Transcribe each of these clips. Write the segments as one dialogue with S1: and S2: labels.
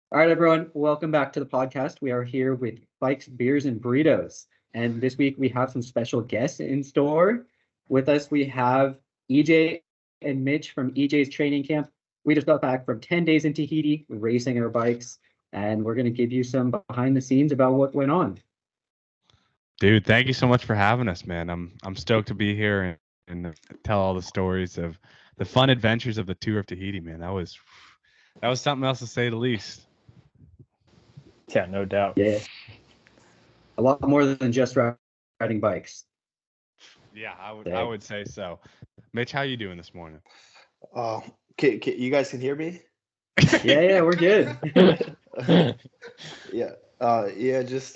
S1: All right, everyone, welcome back to the podcast. We are here with Bikes, Beers, and Burritos. And this week we have some special guests in store. With us, we have EJ and Mitch from EJ's training camp. We just got back from 10 days in Tahiti racing our bikes, and we're going to give you some behind the scenes about what went on.
S2: Dude, thank you so much for having us, man. I'm stoked to be here and tell all the stories of the fun adventures of the Tour of Tahiti, man. That was something else to say the least.
S3: Yeah, no doubt.
S1: Yeah, a lot more than just riding bikes.
S2: Yeah, I would say so. Mitch, how you doing this morning?
S4: Oh, you guys can hear me?
S1: Yeah, we're good.
S4: Yeah, just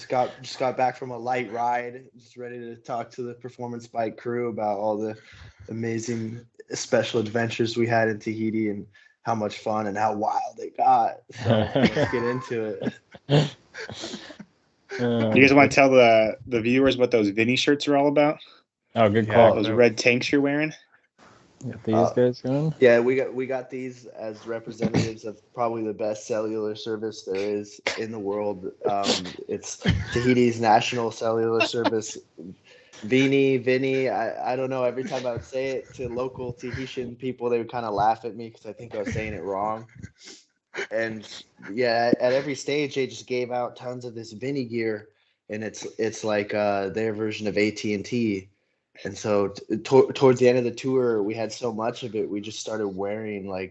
S4: got back from a light ride. Just ready to talk to the performance bike crew about all the amazing special adventures we had in Tahiti and how much fun and how wild it got. So let's get into it.
S5: You guys want to tell the viewers what those Vinny shirts are all about?
S3: Oh, good call.
S5: Those red tanks you're wearing.
S3: Got these guys going?
S4: Yeah, we got these as representatives of probably the best cellular service there is in the world. It's Tahiti's national cellular service. Vinny. I don't know. Every time I would say it to local Tahitian people, they would kind of laugh at me because I think I was saying it wrong. And yeah, at every stage they just gave out tons of this Vinny gear, and it's like their version of AT&T. And so towards the end of the tour, we had so much of it, we just started wearing we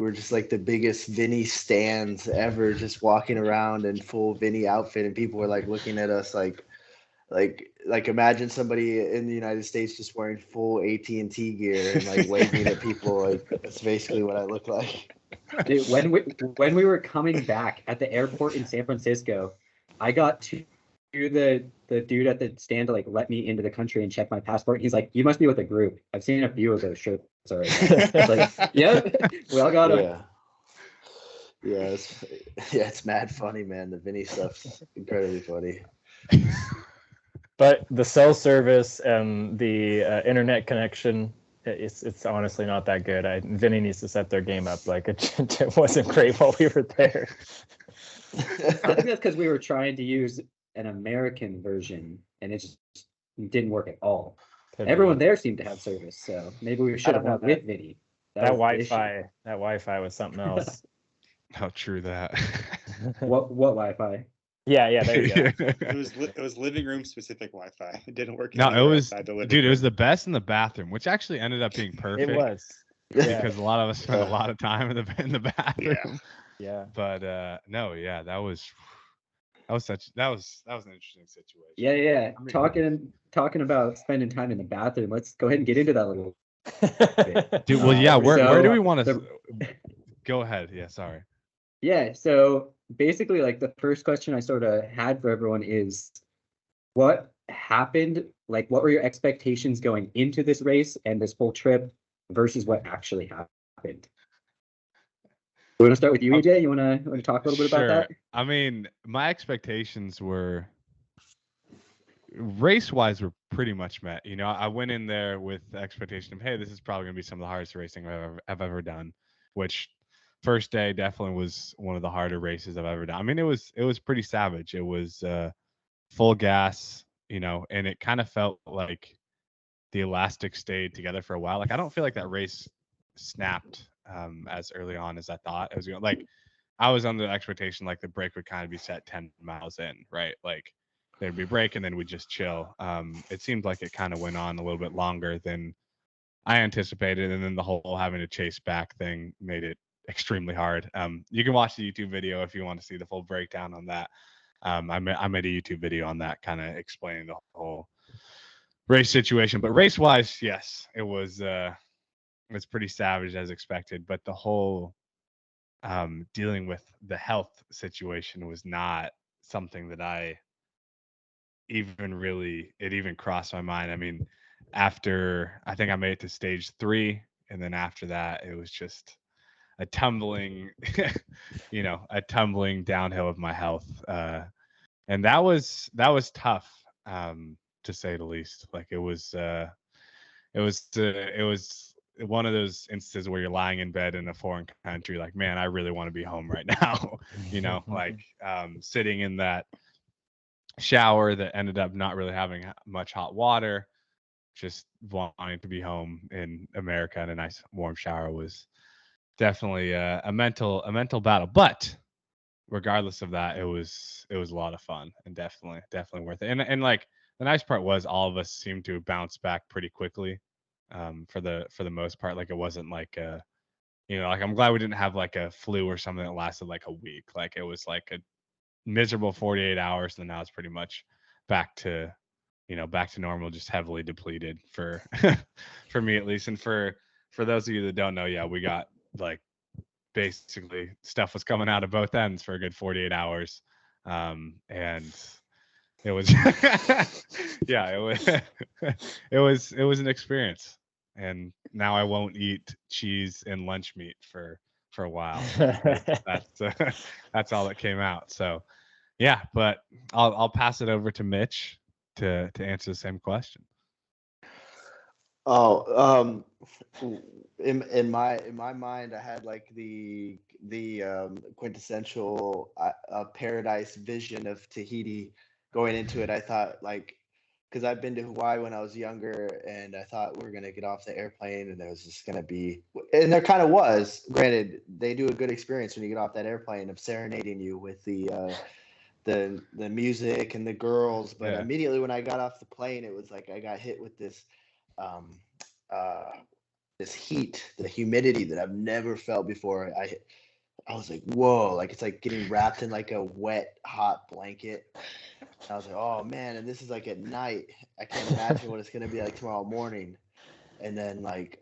S4: were just like the biggest Vinny stands ever, just walking around in full Vinny outfit, and people were like looking at us like imagine somebody in the United States just wearing full AT&T gear and like waving at people. Like that's basically what I look like.
S1: Dude, when we were coming back at the airport in San Francisco, I got to the dude at the stand to like let me into the country and check my passport. He's like, "You must be with a group. I've seen a few of those shirts already." It's like, "Yep, we all got them."
S4: Yeah, it's mad funny, man. The Vinny stuff's incredibly funny.
S3: But the cell service and the internet connection, it's honestly not that good. Vinny needs to set their game up. Like it wasn't great while we were there.
S1: I think that's because we were trying to use an American version, and it just didn't work at all. Everyone there seemed to have service, so maybe we should have went with Vinny.
S3: That Wi-Fi was something else.
S2: How true that.
S1: What Wi-Fi?
S3: Yeah, there you go.
S5: It was living room specific Wi-Fi. It didn't work.
S2: No, it was, dude. It was the best in the bathroom, which actually ended up being perfect.
S3: It was
S2: because a lot of us spent a lot of time in the bathroom.
S3: Yeah.
S2: But no, yeah, that was an interesting situation.
S1: Yeah. Talking about spending time in the bathroom. Let's go ahead and get into that a little
S2: bit. Dude, well, yeah. Where do we want to go ahead? Yeah, sorry.
S1: Yeah, so basically, like the first question I sort of had for everyone is, what happened? Like, what were your expectations going into this race and this whole trip versus what actually happened? We want to start with you, EJ? You want to talk a little bit about that?
S2: I mean, my expectations were race-wise were pretty much met. You know, I went in there with the expectation of, hey, this is probably going to be some of the hardest racing I've ever done, which first day definitely was one of the harder races I've ever done. I mean, it was pretty savage. It was full gas, you know, and it kind of felt like the elastic stayed together for a while. Like I don't feel like that race snapped as early on as I thought it was going. Like I was under the expectation like the break would kind of be set 10 miles in, right? Like there'd be a break and then we'd just chill. It seemed like it kind of went on a little bit longer than I anticipated, and then the whole having to chase back thing made it extremely hard. You can watch the YouTube video if you want to see the full breakdown on that. I made a YouTube video on that, kind of explaining the whole race situation. But race wise, yes, it was pretty savage as expected. But the whole dealing with the health situation was not something that I even crossed my mind. I mean, after I think I made it to stage 3, and then after that, it was just a tumbling downhill of my health. And that was tough, to say the least. Like it was one of those instances where you're lying in bed in a foreign country, like, man, I really want to be home right now. Like sitting in that shower that ended up not really having much hot water, just wanting to be home in America in a nice warm shower was definitely a mental battle. But regardless of that, it was a lot of fun and definitely worth it. And like the nice part was all of us seemed to bounce back pretty quickly, for the most part. Like it wasn't like like I'm glad we didn't have like a flu or something that lasted like a week. Like it was like a miserable 48 hours, and now it's pretty much back to normal, just heavily depleted for for me at least. And for those of you that don't know, yeah, we got like basically stuff was coming out of both ends for a good 48 hours. And it was yeah, it was an experience. And now I won't eat cheese and lunch meat for a while. That's all that came out. So yeah, but I'll pass it over to Mitch to answer the same question.
S4: Oh, in my mind, I had like the quintessential paradise vision of Tahiti going into it. I thought like, because I've been to Hawaii when I was younger, and I thought we were gonna get off the airplane and there was just gonna be, and there kind of was. Granted, they do a good experience when you get off that airplane of serenading you with the music and the girls, but
S2: Yeah.
S4: immediately when I got off the plane, it was like I got hit with this this heat, the humidity that I've never felt before. I was like, whoa, like it's like getting wrapped in like a wet, hot blanket. And I was like, oh man, and this is like at night. I can't imagine what it's gonna be like tomorrow morning. And then like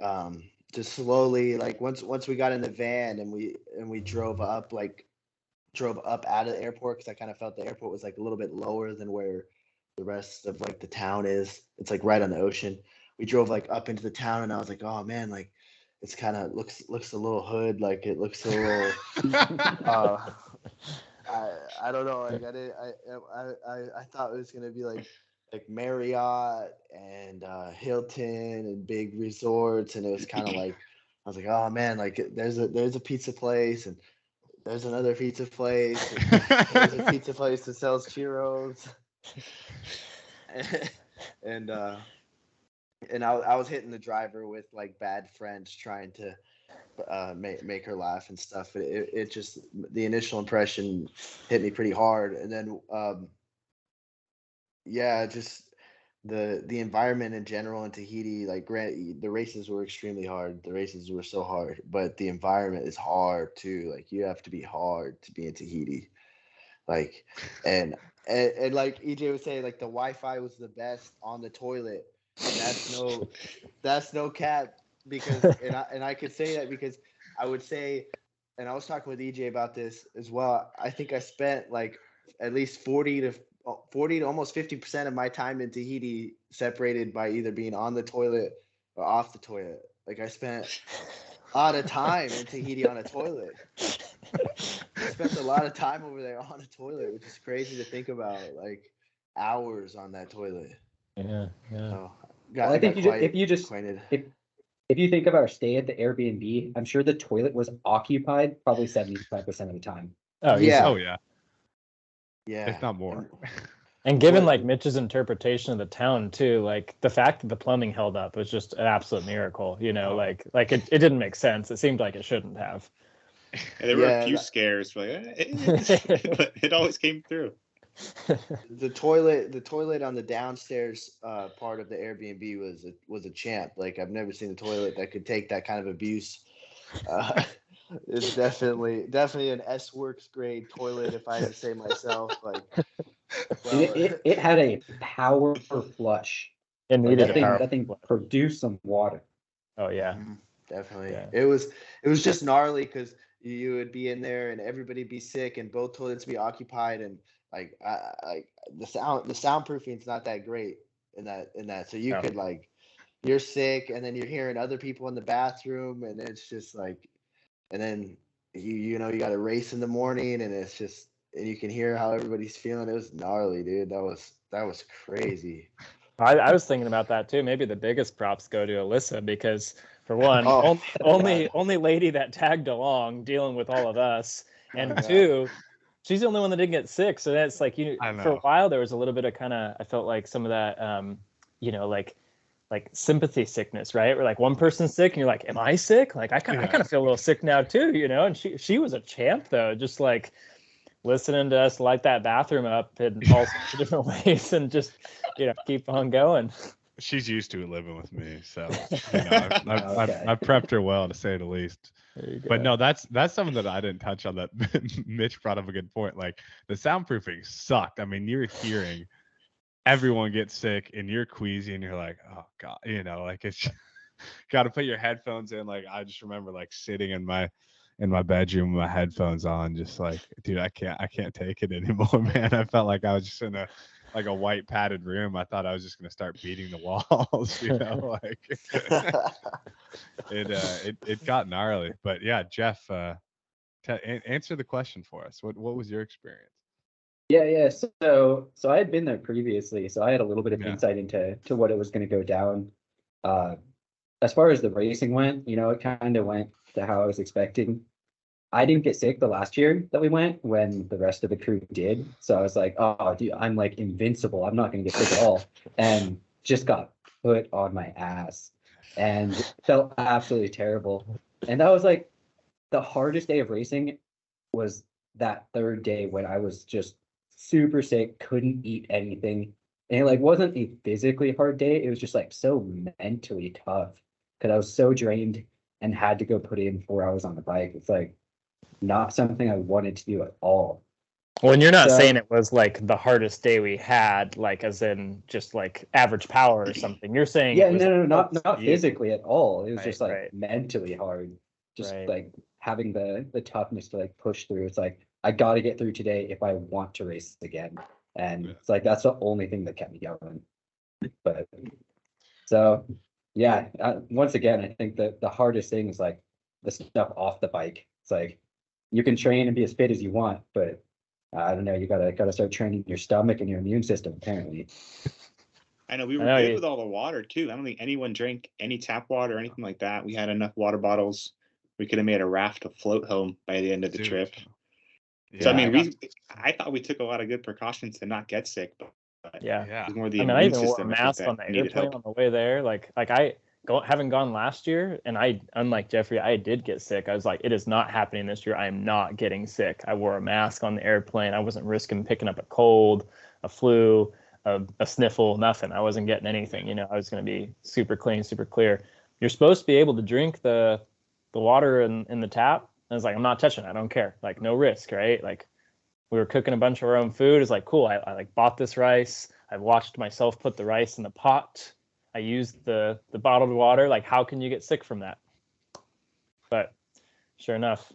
S4: just slowly, like once we got in the van and we drove up out of the airport, because I kind of felt the airport was like a little bit lower than where the rest of like the town is. It's like right on the ocean. We drove like up into the town, and I was like, oh man, like it's kind of looks a little hood, like it looks a little I don't know, like I thought it was gonna be like Marriott and Hilton and big resorts, and it was kind of like I was like, oh man, like there's a pizza place, and there's another pizza place, and there's a pizza place that sells churros. and I was hitting the driver with like bad French, trying to make her laugh and stuff. But it just, the initial impression hit me pretty hard, and then yeah, just the environment in general in Tahiti. Like, the races were extremely hard. The races were so hard, but the environment is hard too. Like, you have to be hard to be in Tahiti. Like, and like EJ was saying, like the Wi-Fi was the best on the toilet. And that's no cap, because and I could say that because I would say, and I was talking with EJ about this as well. I think I spent like at least 40 to almost 50% of my time in Tahiti separated by either being on the toilet or off the toilet. Like, I spent a lot of time in Tahiti on a toilet. I spent a lot of time over there on a toilet, which is crazy to think about. Like, hours on that toilet.
S3: Yeah.
S4: So,
S1: Well, I think if you think of our stay at the Airbnb, I'm sure the toilet was occupied probably 75% of the time.
S3: Oh
S4: yeah.
S2: Oh yeah.
S4: Yeah.
S2: If not more.
S3: And given like Mitch's interpretation of the town too, like the fact that the plumbing held up was just an absolute miracle. Like it didn't make sense. It seemed like it shouldn't have.
S5: And there were a few scares, but it always came through.
S4: The toilet on the downstairs part of the Airbnb was a champ. Like, I've never seen a toilet that could take that kind of abuse. It's definitely an S-Works grade toilet, if I had to say myself. Like, well,
S1: it had a power flush.
S3: It needed
S1: that thing produced some water.
S3: Oh yeah,
S4: definitely.
S3: Yeah.
S4: It was just gnarly, because you would be in there and everybody be sick and both toilets be occupied, and like the soundproofing is not that great in that. So you could, like, you're sick and then you're hearing other people in the bathroom, and it's just like, and then you got to race in the morning, and it's just, and you can hear how everybody's feeling. It was gnarly, dude. That was crazy.
S3: I was thinking about that too. Maybe the biggest props go to Alyssa, because For one,
S4: Oh,
S3: only lady that tagged along dealing with all of us, and two, she's the only one that didn't get sick. So that's like, for a while there was a little bit of I felt like some of that, like sympathy sickness, right? Where like one person's sick and you're like, am I sick? Like I kind of feel a little sick now too, And she was a champ though, just like listening to us light that bathroom up in all sorts of different ways and just keep on going.
S2: She's used to it living with me, so I've prepped her well, to say the least. But no, that's something that I didn't touch on that Mitch brought up a good point. Like the soundproofing sucked. I mean, you're hearing everyone get sick and you're queasy and you're like, oh God, like it's got to put your headphones in. Like I just remember like sitting in my bedroom with my headphones on, just like, dude, I can't take it anymore, man. I felt like I was just in a white padded room. I thought I was just gonna start beating the walls, like it got gnarly. But yeah, Jeff, answer the question for us. What was your experience?
S1: Yeah. So I had been there previously, so I had a little bit of insight into what it was going to go down. As far as the racing went, it kind of went to how I was expecting. I didn't get sick the last year that we went when the rest of the crew did. So I was like, oh, dude, I'm like invincible. I'm not going to get sick at all. And just got put on my ass and felt absolutely terrible. And that was like the hardest day of racing was that third day when I was just super sick, couldn't eat anything. And it like wasn't a physically hard day. It was just like so mentally tough because I was so drained and had to go put in 4 hours on the bike. It's like not something I wanted to do at all.
S3: Well, and you're not saying it was like the hardest day we had, like as in just like average power or something. You're saying
S1: not physically at all. It was just like mentally hard. Just like having the toughness to like push through. It's like I got to get through today if I want to race again. And it's like that's the only thing that kept me going. But so yeah, once again, I think that the hardest thing is like the stuff off the bike. It's like you can train and be as fit as you want, but I don't know. You gotta start training your stomach and your immune system. Apparently,
S5: I know we were good with all the water too. I don't think anyone drank any tap water or anything like that. We had enough water bottles. We could have made a raft to float home by the end of the trip. Yeah, so I mean, I thought we took a lot of good precautions to not get sick, but it was more the immune system. I even wore a mask
S3: on the airplane on the way there. Like having gone last year, and unlike Jeffrey, I did get sick. I was like, it is not happening this year. I am not getting sick. I wore a mask on the airplane. I wasn't risking picking up a cold, a flu, a sniffle, nothing. I wasn't getting anything. I was going to be super clean, super clear. You're supposed to be able to drink the water in the tap. I was like, I'm not touching it. I don't care. Like, no risk, right? Like, we were cooking a bunch of our own food. It's like, cool. I like bought this rice. I watched myself put the rice in the pot. I used the bottled water. Like, how can you get sick from that? But sure enough.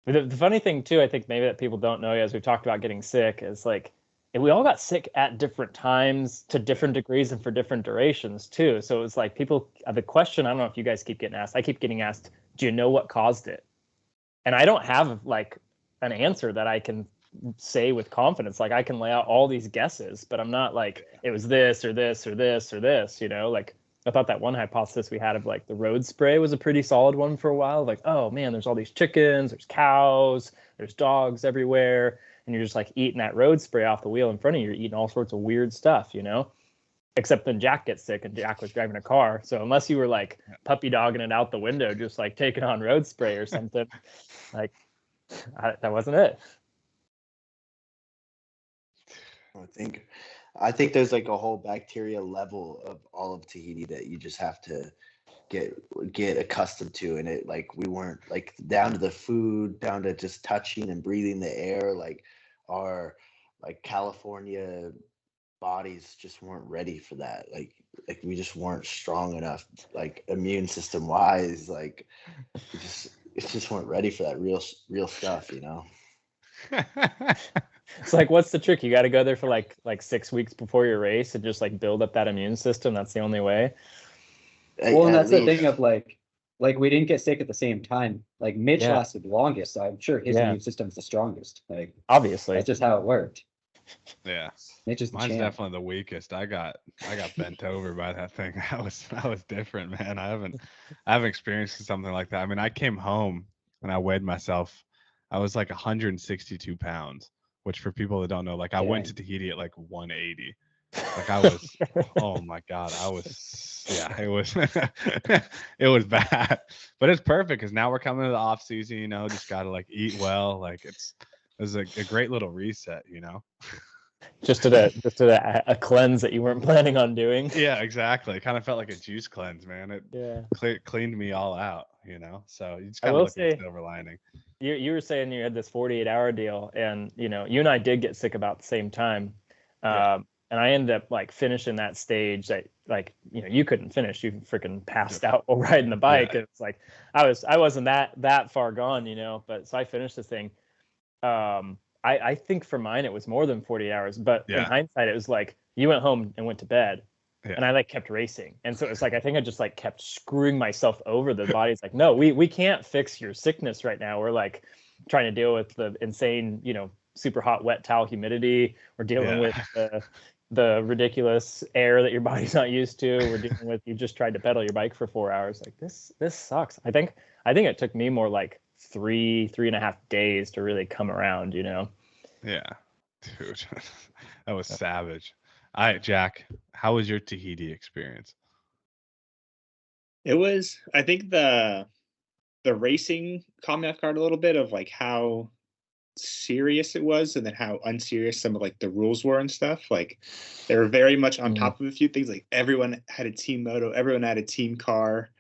S3: The funny thing, too, I think maybe that people don't know, as we've talked about getting sick, is like, we all got sick at different times to different degrees and for different durations, too. So it was like the question, I don't know if you guys keep getting asked. I keep getting asked, do you know what caused it? And I don't have like an answer that I can say with confidence. Like I can lay out all these guesses, but I'm not like it was this or this or this or this, like I thought that one hypothesis we had of like the road spray was a pretty solid one for a while. Like, oh man, there's all these chickens, there's cows, there's dogs everywhere. And you're just like eating that road spray off the wheel in front of you. You're eating all sorts of weird stuff, except then Jack gets sick and Jack was driving a car. So unless you were like puppy dogging it out the window, just like taking on road spray or something, like that wasn't it.
S4: I think there's like a whole bacteria level of all of Tahiti that you just have to get accustomed to. And it like we weren't like down to the food, down to just touching and breathing the air, like our like California bodies just weren't ready for that. Like we just weren't strong enough, like immune system wise. Like it just weren't ready for that real stuff,
S3: It's like, what's the trick? You got to go there for like 6 weeks before your race and just like build up that immune system. That's the only way.
S1: Well, and that's the thing of like we didn't get sick at the same time. Like Mitch lasted longest, so I'm sure his immune system's the strongest. Like
S3: obviously,
S1: that's just how it worked.
S2: Yeah.
S1: Mitch is the
S2: Mine's
S1: champ.
S2: definitely the weakest. I got bent over by that thing. That was different, man. I haven't experienced something like that. I mean, I came home and I weighed myself. I was like 162 pounds, which for people that don't know, like I went to Tahiti at like 180. Like I was, oh my God, yeah, it was, it was bad, but it's perfect because now we're coming to the off season, you know, just got to like eat well. Like it was a great little reset, you know?
S3: Just did a cleanse that you weren't planning on doing.
S2: Yeah, exactly. It kind of felt like a juice cleanse, man. It cleaned me all out, you know? So you just kind of look at the silver lining.
S3: You were saying you had this 48-hour deal, and you know, you and I did get sick about the same time. And I ended up like finishing that stage that like, you know, you couldn't finish. You freaking passed out while riding the bike. And it's like I wasn't that far gone, you know, but so I finished this thing. I think for mine it was more than 40 hours, but in hindsight it was like you went home and went to bed. And I like kept racing. And so it's like I think I just like kept screwing myself over. The body's like, no, we can't fix your sickness right now. We're like trying to deal with the insane, you know, super hot wet towel humidity. We're dealing with the ridiculous air that your body's not used to. We're dealing with you just tried to pedal your bike for 4 hours. Like this sucks. I think it took me more like 3.5 days to really come around, you know.
S2: Yeah, dude, that was savage. All right, Jack, how was your Tahiti experience?
S5: It was, I think the racing caught me off guard a little bit of like how serious it was and then how unserious some of like the rules were and stuff. Like they were very much on top of a few things. Like everyone had a team moto, everyone had a team car.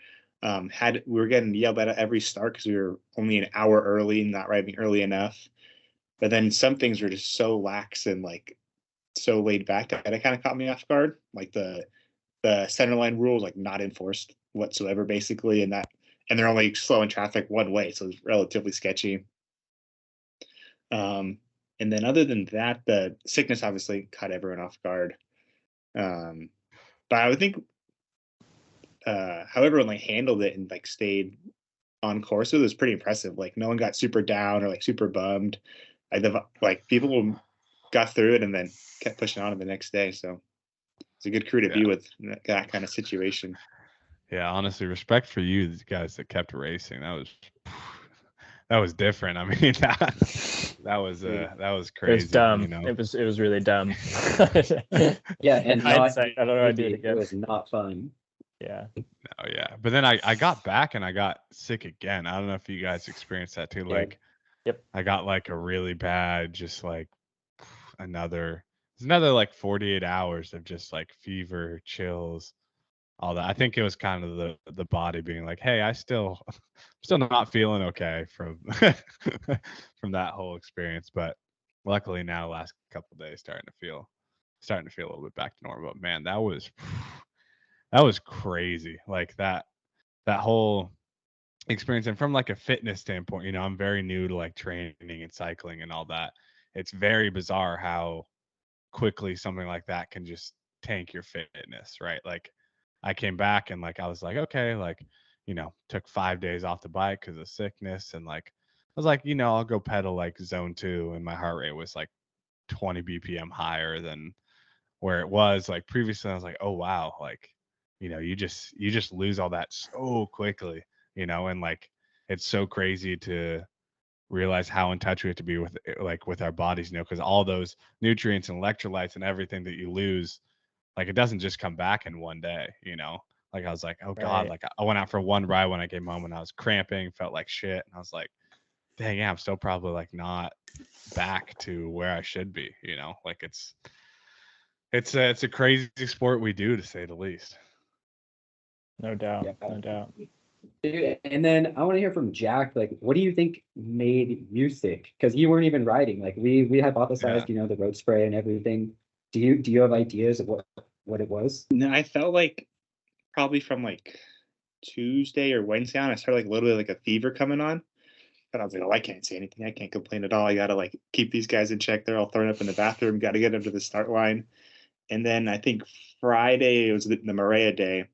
S5: We were getting yelled at every start because we were only an hour early, not riding early enough. But then some things were just so lax and like so laid back that it kind of caught me off guard. Like the centerline rule was like not enforced whatsoever, basically, and they're only slowing traffic one way, so it's relatively sketchy. And then other than that, the sickness obviously caught everyone off guard. But I would think how everyone like handled it and like stayed on course, it was pretty impressive. Like no one got super down or like super bummed. Like people got through it and then kept pushing on to the next day. So it's a good crew to be with in that kind of situation.
S2: Yeah, honestly, respect for you guys that kept racing. That was different. I mean, that was crazy.
S3: It was dumb.
S2: You know?
S3: It was really dumb.
S1: Yeah, and
S3: hindsight, I don't know. I do it again.
S1: It was not fun.
S3: Yeah.
S2: Oh yeah, but then I got back and I got sick again. I don't know if you guys experienced that too. Like, I got like a really bad, just like another like 48 hours of just like fever, chills, all that. I think it was kind of the body being like, hey, I'm still not feeling okay from from that whole experience. But luckily now, last couple of days, starting to feel a little bit back to normal. But man, that was crazy. Like that whole experience. And from like a fitness standpoint, you know, I'm very new to like training and cycling and all that. It's very bizarre how quickly something like that can just tank your fitness, right? Like I came back and like I was like, okay, like, you know, took 5 days off the bike because of sickness, and like I was like, you know, I'll go pedal like zone 2, and my heart rate was like 20 BPM higher than where it was like previously. I was like, oh wow, like, you know, you just lose all that so quickly, you know, and like it's so crazy to realize how in touch we have to be with our bodies, you know, because all those nutrients and electrolytes and everything that you lose, like it doesn't just come back in one day, you know. Like I was like, oh God, like I went out for one ride when I came home and I was cramping, felt like shit, and I was like, dang, yeah, I'm still probably like not back to where I should be, you know. Like it's a crazy sport we do, to say the least.
S3: No doubt. No doubt.
S1: Dude, and then I want to hear from Jack. Like, what do you think made you sick? Because you weren't even riding. Like, we hypothesized, you know, the road spray and everything. Do you have ideas of what it was?
S5: No, I felt like probably from like Tuesday or Wednesday on, I started like a little bit like a fever coming on. But I was like, oh, I can't say anything. I can't complain at all. I gotta like keep these guys in check. They're all thrown up in the bathroom. Got to get them to the start line. And then I think Friday, it was the Maria day.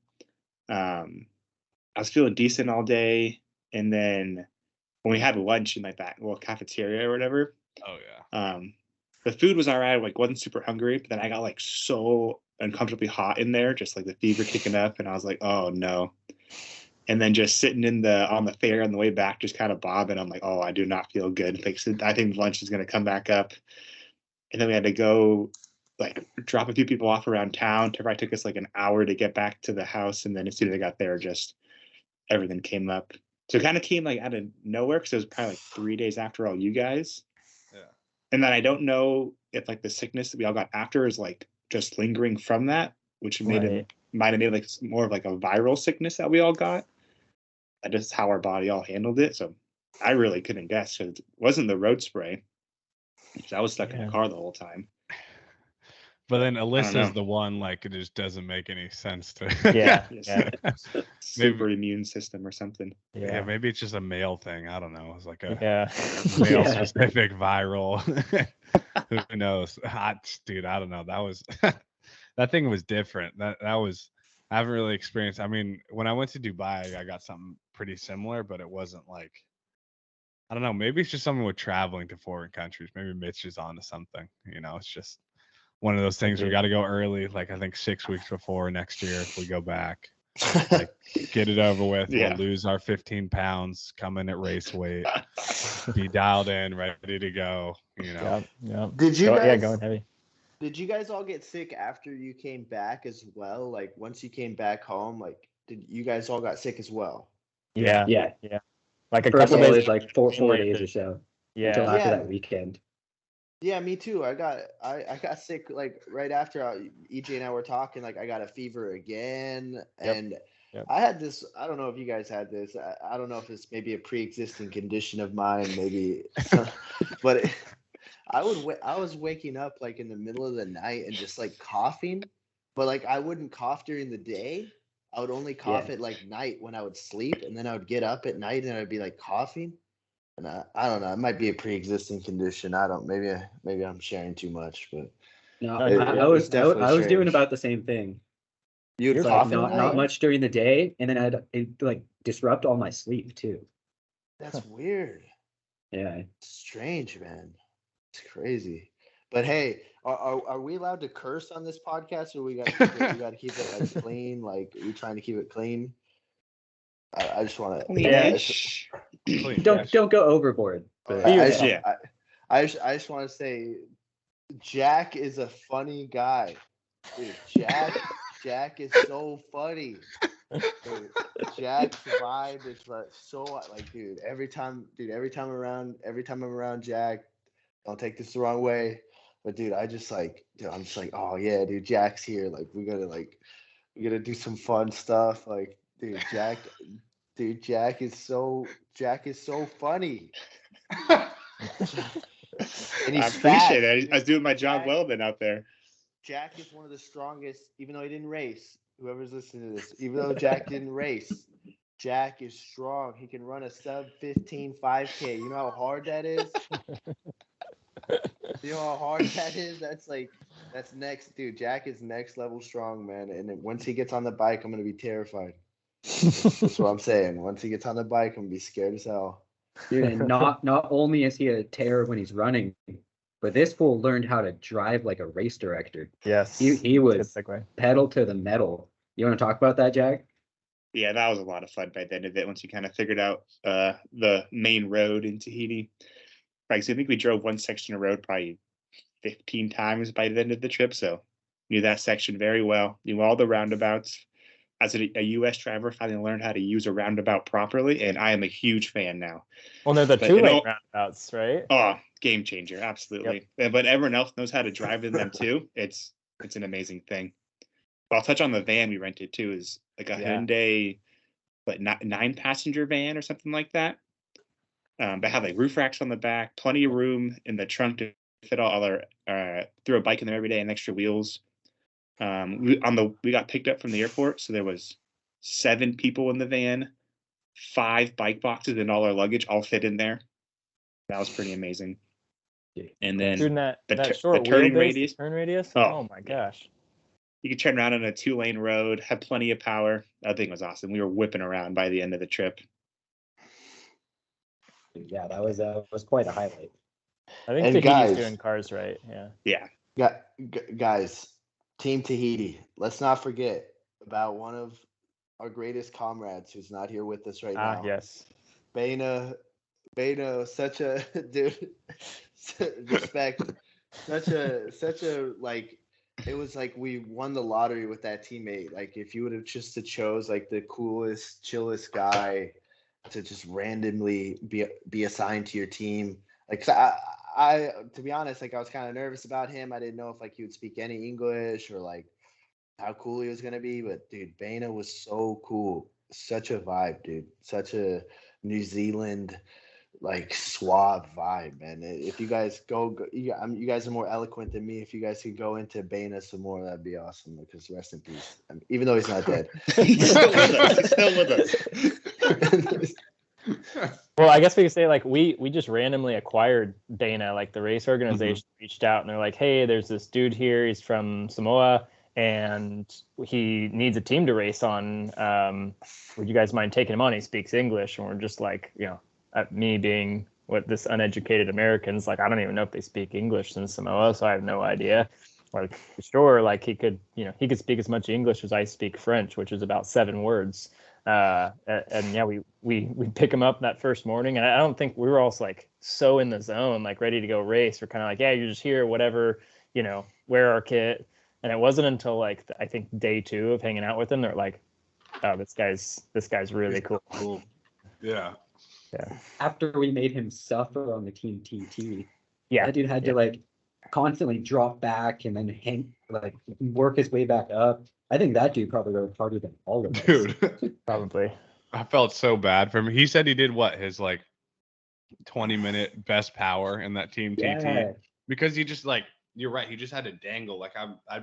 S5: I was feeling decent all day, and then when we had lunch in like that little cafeteria or whatever,
S2: oh yeah,
S5: the food was all right. Like wasn't super hungry, but then I got like so uncomfortably hot in there, just like the fever kicking up, and I was like, oh no. And then just sitting on the ferry on the way back, just kind of bobbing. I'm like, oh, I do not feel good. Like, I think lunch is going to come back up. And then we had to go like drop a few people off around town. It probably took us like an hour to get back to the house. And then as soon as I got there, just everything came up. So it kind of came like out of nowhere because it was probably like 3 days after all you guys.
S2: Yeah.
S5: And then I don't know if like the sickness that we all got after is like just lingering from that, which might have made like more of like a viral sickness that we all got. That just how our body all handled it. So I really couldn't guess because it wasn't the road spray. Because I was stuck in the car the whole time.
S2: But then Alyssa's the one, like, it just doesn't make any sense to.
S5: Super immune system or something.
S2: Yeah, maybe it's just a male thing. I don't know. It's like a
S3: male
S2: specific viral. Who knows? Dude, I don't know. That was that thing was different. That was I haven't really experienced. I mean, when I went to Dubai, I got something pretty similar, but it wasn't like, I don't know. Maybe it's just something with traveling to foreign countries. Maybe Mitch is onto something. You know, it's just one of those things. We got to go early. Like I think 6 weeks before next year, if we go back, like get it over with. Yeah. We'll lose our 15 pounds, come in at race weight, be dialed in, ready to go. You know.
S3: Yeah.
S4: Did you guys?
S3: Yeah, going heavy.
S4: Did you guys all get sick after you came back as well? Like once you came back home, like did you guys all got sick as well?
S3: Yeah. Like a
S1: First
S3: couple days,
S1: like four days or so.
S3: Yeah.
S1: Until after that weekend.
S4: Yeah, me too. I got sick like right after EJ and I were talking. Like I got a fever again, and I had this. I don't know if you guys had this. I don't know if it's maybe a pre-existing condition of mine, maybe, but I was waking up like in the middle of the night and just like coughing, but like I wouldn't cough during the day. I would only cough at like night when I would sleep, and then I would get up at night and I'd be like coughing. And I don't know. It might be a pre-existing condition. I don't. Maybe I'm sharing too much, but
S1: no, I was doing about the same thing.
S4: You'd
S1: like not much during the day, and then it'd like disrupt all my sleep too.
S4: That's weird.
S1: Yeah,
S4: strange, man. It's crazy. But hey, are we allowed to curse on this podcast, or we got to keep it like clean? Like, are you trying to keep it clean? I just want to.
S1: Don't go overboard.
S4: I just want to say, Jack is a funny guy. Dude, Jack is so funny. Dude, Jack's vibe is like so like, dude. Every time I'm around Jack, don't take this the wrong way, but dude, I'm just like, oh yeah, dude, Jack's here. Like we gotta do some fun stuff. Like, dude, Jack is so funny. And
S5: I appreciate it. I was doing my job well then out there.
S4: Jack is one of the strongest, even though he didn't race. Whoever's listening to this, even though Jack didn't race, Jack is strong. He can run a sub 15 5K. You know how hard that is? You know how hard that is? That's next, dude. Jack is next level strong, man. And once he gets on the bike, I'm gonna be terrified. That's what I'm saying. Once he gets on the bike, I'm gonna be scared as hell.
S1: Dude, and not only is he a terror when he's running, but this fool learned how to drive like a race director.
S3: Yes.
S1: He was pedal to the metal. You want to talk about that, Jack?
S5: Yeah, that was a lot of fun by the end of it once you kind of figured out the main road in Tahiti. Right, so I think we drove one section of road probably 15 times by the end of the trip, so knew that section very well, knew all the roundabouts. As a U.S. driver, finally learned how to use a roundabout properly, and I am a huge fan now.
S3: Well, they're the two-lane roundabouts, right?
S5: Oh, game changer, absolutely. Yep. But everyone else knows how to drive in them too. It's an amazing thing. But I'll touch on the van we rented too. Is like a Hyundai, but 9-passenger van or something like that. But have like roof racks on the back, plenty of room in the trunk to fit all our throw a bike in there every day and extra wheels. We got picked up from the airport, so there was 7 people in the van, 5 bike boxes, and all our luggage all fit in there. That was pretty amazing. And then
S3: the turn radius. Oh my gosh!
S5: You could turn around on a 2-lane road, had plenty of power. That thing was awesome. We were whipping around by the end of the trip.
S1: Yeah, that was quite a highlight.
S3: I think
S4: And
S3: Tahiti's doing cars right. Yeah.
S4: Guys, Team Tahiti. Let's not forget about one of our greatest comrades who's not here with us right now.
S3: Yes.
S4: Baina, such a dude. Respect. Such a like. It was like we won the lottery with that teammate. Like if you would have just chose like the coolest, chillest guy to just randomly be assigned to your team. Like I to be honest, like I was kind of nervous about him. I didn't know if like he would speak any English or like how cool he was gonna be. But dude, Baina was so cool. Such a vibe, dude. Such a New Zealand like suave vibe, man. If you guys you guys are more eloquent than me. If you guys could go into Baina some more, that'd be awesome. Because rest in peace. Even though he's not dead,
S5: He's still with us.
S3: Well, I guess we could say like we just randomly acquired Baina. Like the race organization reached out and they're like, hey, there's this dude here. He's from Samoa and he needs a team to race on. Would you guys mind taking him on? He speaks English. And we're just like, me being what this uneducated Americans, like I don't even know if they speak English in Samoa, so I have no idea. Like sure, like he could speak as much English as I speak French, which is about 7 words. And yeah, we pick him up that first morning, and I don't think we were also like so in the zone, like ready to go race. We're kind of like, yeah, you're just here, whatever, wear our kit. And it wasn't until like I think day 2 of hanging out with him, they're like, oh, this guy's really cool.
S2: Yeah.
S1: After we made him suffer on the Team TT,
S3: yeah,
S1: that dude had to like constantly drop back and then work his way back up. I think that dude probably rode harder than all of us.
S2: Dude,
S3: probably.
S2: I felt so bad for him. He said he did his 20-minute best power in that Team TT because he just you're right. He just had to dangle. Like I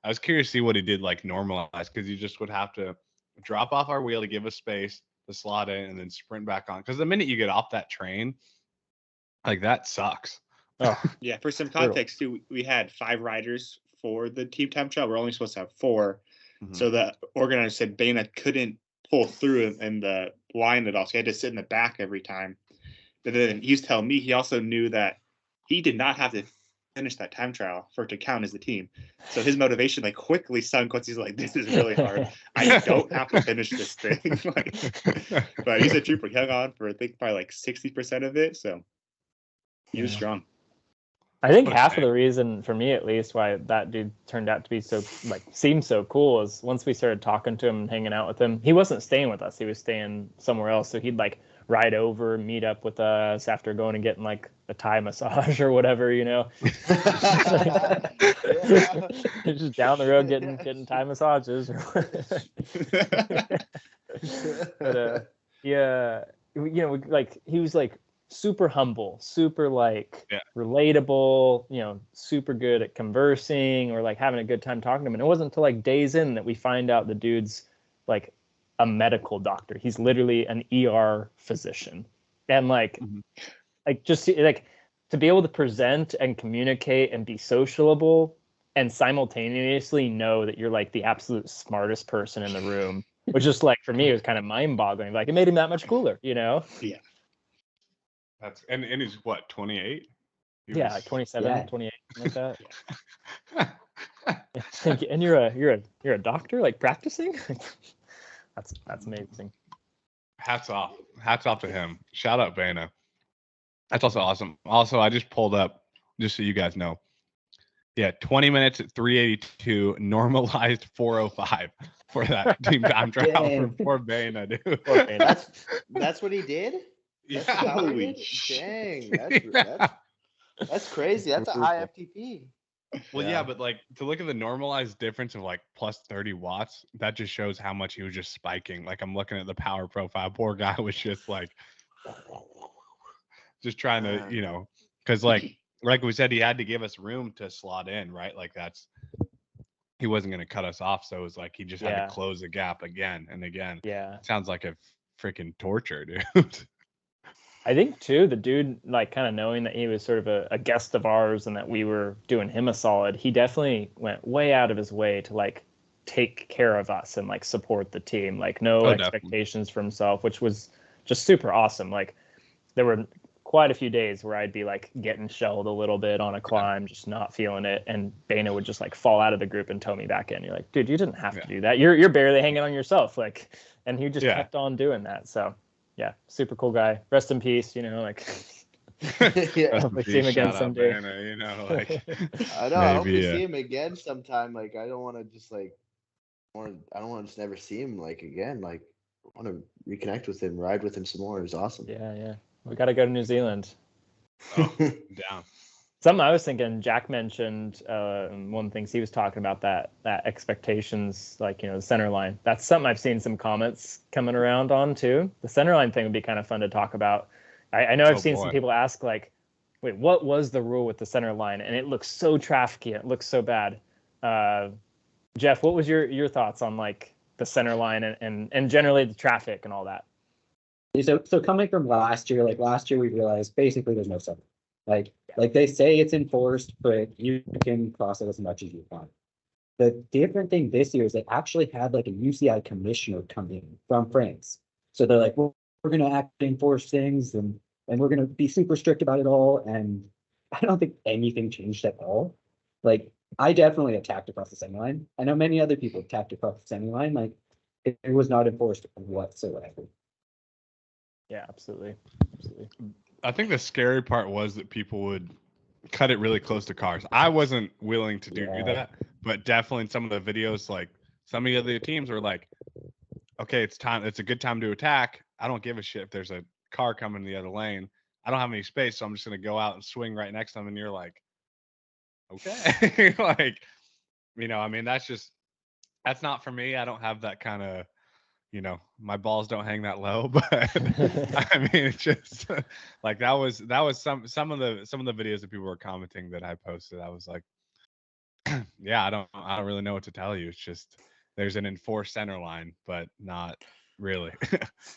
S2: was curious to see what he did normalized because he just would have to drop off our wheel to give us space to slot in and then sprint back on. Because the minute you get off that train, that sucks.
S3: Oh
S5: yeah. For some context too, we had 5 riders for the team time trial. We're only supposed to have 4. Mm-hmm. So the organizer said Baina couldn't pull through in the line at all. So he had to sit in the back every time. But then he was telling me he also knew that he did not have to finish that time trial for it to count as a team. So his motivation quickly sunk once he's like, this is really hard. I don't have to finish this thing. But he's a trooper. He hung on for I think probably 60% of it. So he was strong.
S3: I think half of the reason for me at least why that dude turned out to be so seemed so cool is once we started talking to him and hanging out with him, he wasn't staying with us. He was staying somewhere else. So he'd ride over, meet up with us after going and getting a Thai massage or whatever, just down the road getting Thai massages. But yeah, he was super humble, super relatable, super good at conversing or having a good time talking to him. And it wasn't until days in that we find out the dude's a medical doctor. He's literally an ER physician. And just to be able to present and communicate and be sociable and simultaneously know that you're the absolute smartest person in the room, which just for me, it was kind of mind boggling. It made him that much cooler, Yeah.
S2: That's and he's what, 28?
S3: Yeah, 27, 28, like that. And you're a doctor, practicing? That's amazing.
S2: Hats off to him. Shout out Baina. That's also awesome. Also, I just pulled up just so you guys know. Yeah, 20 minutes at 382, normalized 405 for that team time trial for Baina, dude.
S4: That's what he did?
S2: Yeah.
S4: Dang, that's crazy. That's a high FTP.
S2: Well, yeah, but to look at the normalized difference of plus 30 watts, that just shows how much he was just spiking. I'm looking at the power profile. Poor guy was just just trying to, because like we said, he had to give us room to slot in, right? He wasn't going to cut us off. So it was he just had to close the gap again and again.
S3: Yeah.
S2: It sounds like a freaking torture, dude.
S3: I think too, the dude, kind of knowing that he was sort of a guest of ours and that we were doing him a solid, he definitely went way out of his way to take care of us and support the team. No expectations for himself, which was just super awesome. There were quite a few days where I'd be like getting shelled a little bit on a climb, just not feeling it, and Bana would just like fall out of the group and tow me back in. You're like, dude, you didn't have to do that. You're barely hanging on yourself, like, and he just kept on doing that. So yeah, super cool guy. Rest in peace. Like.
S4: Yeah.
S3: See him again someday.
S2: Like
S4: I know. I hope we see him again sometime. Like, I don't want to just like, I don't want to just never see him like again. Like, I want to reconnect with him, ride with him some more. It was awesome.
S3: Yeah. We got to go to New Zealand.
S2: Oh, down.
S3: Something I was thinking, Jack mentioned one of the things he was talking about, that expectations, like, the center line. That's something I've seen some comments coming around on too. The center line thing would be kind of fun to talk about. I know I've seen some people ask, like, wait, what was the rule with the center line? And it looks so trafficky. It looks so bad. Jeff, what was your thoughts on like the center line and generally the traffic and all that?
S1: So coming from last year, we realized basically there's no center. Like they say it's enforced, but you can cross it as much as you want. The different thing this year is they actually had like a UCI commissioner come in from France. So they're like, well, we're going to actually enforce things and we're going to be super strict about it all. And I don't think anything changed at all. Like, I definitely attacked across the center line. I know many other people attacked across the center line. Like, it was not enforced whatsoever.
S3: Yeah, absolutely.
S2: I think the scary part was that people would cut it really close to cars. I wasn't willing to do that, but definitely in some of the videos, like some of the other teams were like, okay, it's a good time to attack. I don't give a shit if there's a car coming the other lane. I don't have any space, so I'm just going to go out and swing right next to them. And you're like, okay. Like, I mean, that's not for me. I don't have that kind of, my balls don't hang that low, but I mean, it's just like, that was some of the videos that people were commenting that I posted. I was like, yeah, I don't really know what to tell you. It's just, there's an enforced center line, but not really,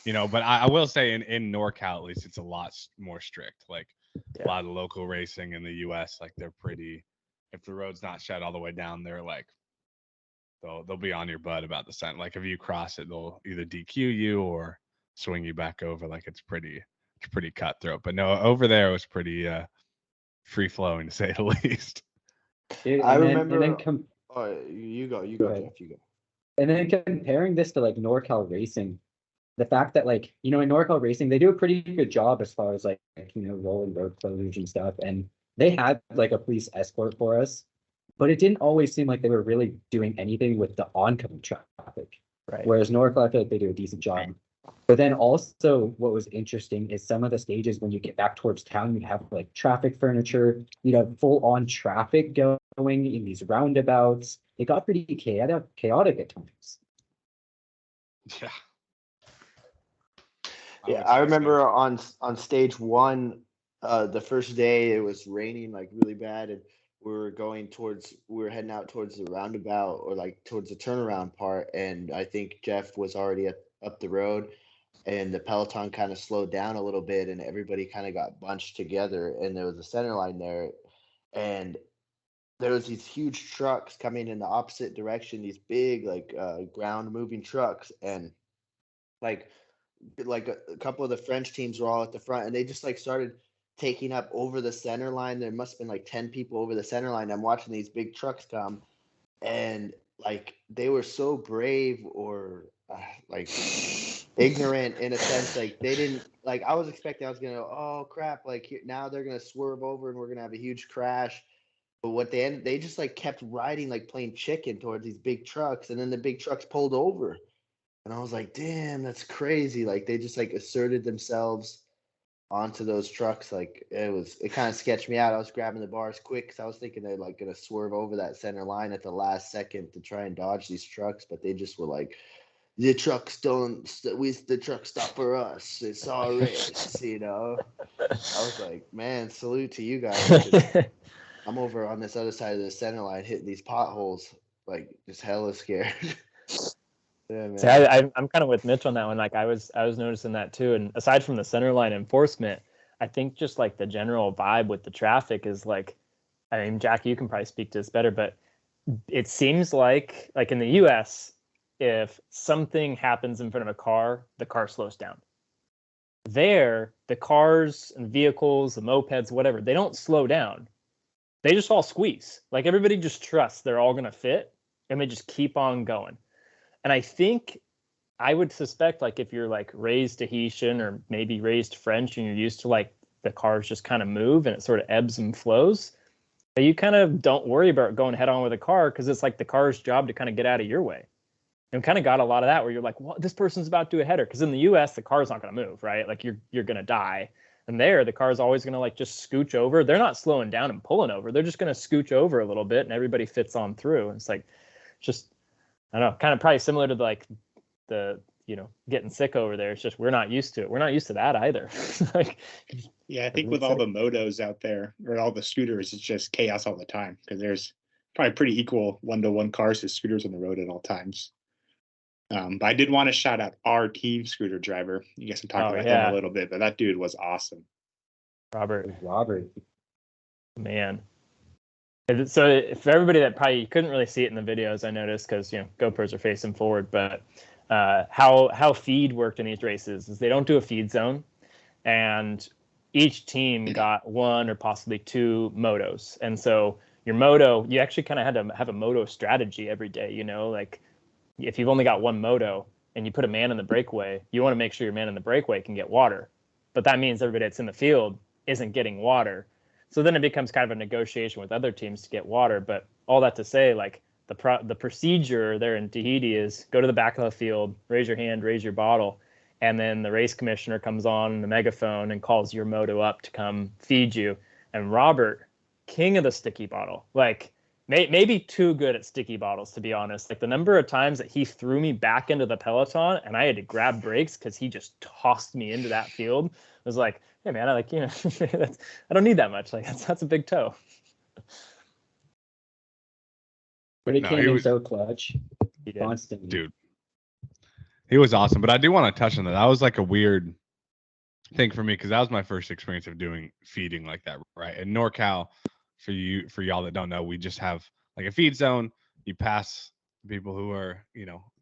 S2: but I will say in NorCal, at least, it's a lot more strict. Like a lot of local racing in the US, like they're pretty, if the road's not shut all the way down, they're like, they'll be on your butt about the center. Like if you cross it, they'll either DQ you or swing you back over. Like it's pretty cutthroat. But no, over there it was pretty free flowing, to say the least.
S4: I remember. You go, Jeff. You go.
S1: And then comparing this to like NorCal racing, the fact that like, in NorCal racing, they do a pretty good job as far as like, rolling road closures and stuff. And they had like a police escort for us, but it didn't always seem like they were really doing anything with the oncoming traffic.
S3: Right.
S1: Whereas NorCal, I feel like they do a decent job. But then also what was interesting is some of the stages when you get back towards town, you'd have like traffic furniture, you'd have full on traffic going in these roundabouts. It got pretty chaotic at times.
S2: Yeah.
S4: Yeah, I remember on stage one, the first day it was raining like really bad, and we were heading out towards the roundabout, or like towards the turnaround part, and I think Jeff was already up the road, and the peloton kind of slowed down a little bit, and everybody kind of got bunched together, and there was a center line there, and there was these huge trucks coming in the opposite direction, these big like ground moving trucks, and like a couple of the French teams were all at the front, and they just like started taking up over the center line. There must have been like 10 people over the center line. I'm watching these big trucks come, and like they were so brave, or like ignorant in a sense. Like they didn't, like, I was expecting I was gonna, oh crap, like now they're gonna swerve over and we're gonna have a huge crash. But what they just like kept riding like playing chicken towards these big trucks, and then the big trucks pulled over. And I was like, damn, that's crazy. Like they just like asserted themselves onto those trucks. Like it kind of sketched me out. I was grabbing the bars quick because I was thinking they're like gonna swerve over that center line at the last second to try and dodge these trucks, but they just were like, the trucks stop for us. It's our race, I was like, man, salute to you guys. I'm over on this other side of the center line hitting these potholes, like just hella scared. Yeah, man.
S3: See, I'm kind of with Mitch on that one. Like I was noticing that too. And aside from the center line enforcement, I think just like the general vibe with the traffic is like, I mean, Jack, you can probably speak to this better, but it seems like in the US, if something happens in front of a car, the car slows down. There, the cars and vehicles, the mopeds, whatever, they don't slow down. They just all squeeze. Like everybody just trusts they're all going to fit, and they just keep on going. And I think I would suspect, like, if you're like raised Tahitian or maybe raised French and you're used to like the cars just kind of move and it sort of ebbs and flows, that you kind of don't worry about going head on with a car because it's like the car's job to kind of get out of your way. And kind of got a lot of that where you're like, well, this person's about to do a header. Because in the US, the car's not going to move, right? Like you're going to die. And there, the car's always going to like just scooch over. They're not slowing down and pulling over. They're just going to scooch over a little bit and everybody fits on through. And it's like, just, I don't know, kind of probably similar to like the, getting sick over there. It's just, we're not used to it. We're not used to that either. Like,
S5: yeah, I think with all the motos out there or all the scooters, it's just chaos all the time because there's probably pretty equal 1-to-1 cars to scooters on the road at all times. But I did want to shout out our team scooter driver. You guys can talk about him a little bit, but that dude was awesome.
S3: Robert, man. So for everybody that probably couldn't really see it in the videos, I noticed because GoPros are facing forward, but how feed worked in these races is they don't do a feed zone, and each team got one or possibly two motos, and so your moto, you actually kind of had to have a moto strategy every day. Like if you've only got one moto and you put a man in the breakaway, you want to make sure your man in the breakaway can get water, but that means everybody that's in the field isn't getting water. So then it becomes kind of a negotiation with other teams to get water. But all that to say, like the procedure there in Tahiti is go to the back of the field, raise your hand, raise your bottle, and then the race commissioner comes on the megaphone and calls your moto up to come feed you. And Robert, king of the sticky bottle, like maybe too good at sticky bottles, to be honest. Like the number of times that he threw me back into the peloton and I had to grab brakes because he just tossed me into that field. I was like, hey man, I don't need that much. Like that's a big toe.
S1: But he came in so clutch. Constantly.
S2: Dude. He was awesome. But I do want to touch on that. That was like a weird thing for me because that was my first experience of doing feeding like that, right? In NorCal, for y'all that don't know, we just have like a feed zone. You pass people who are,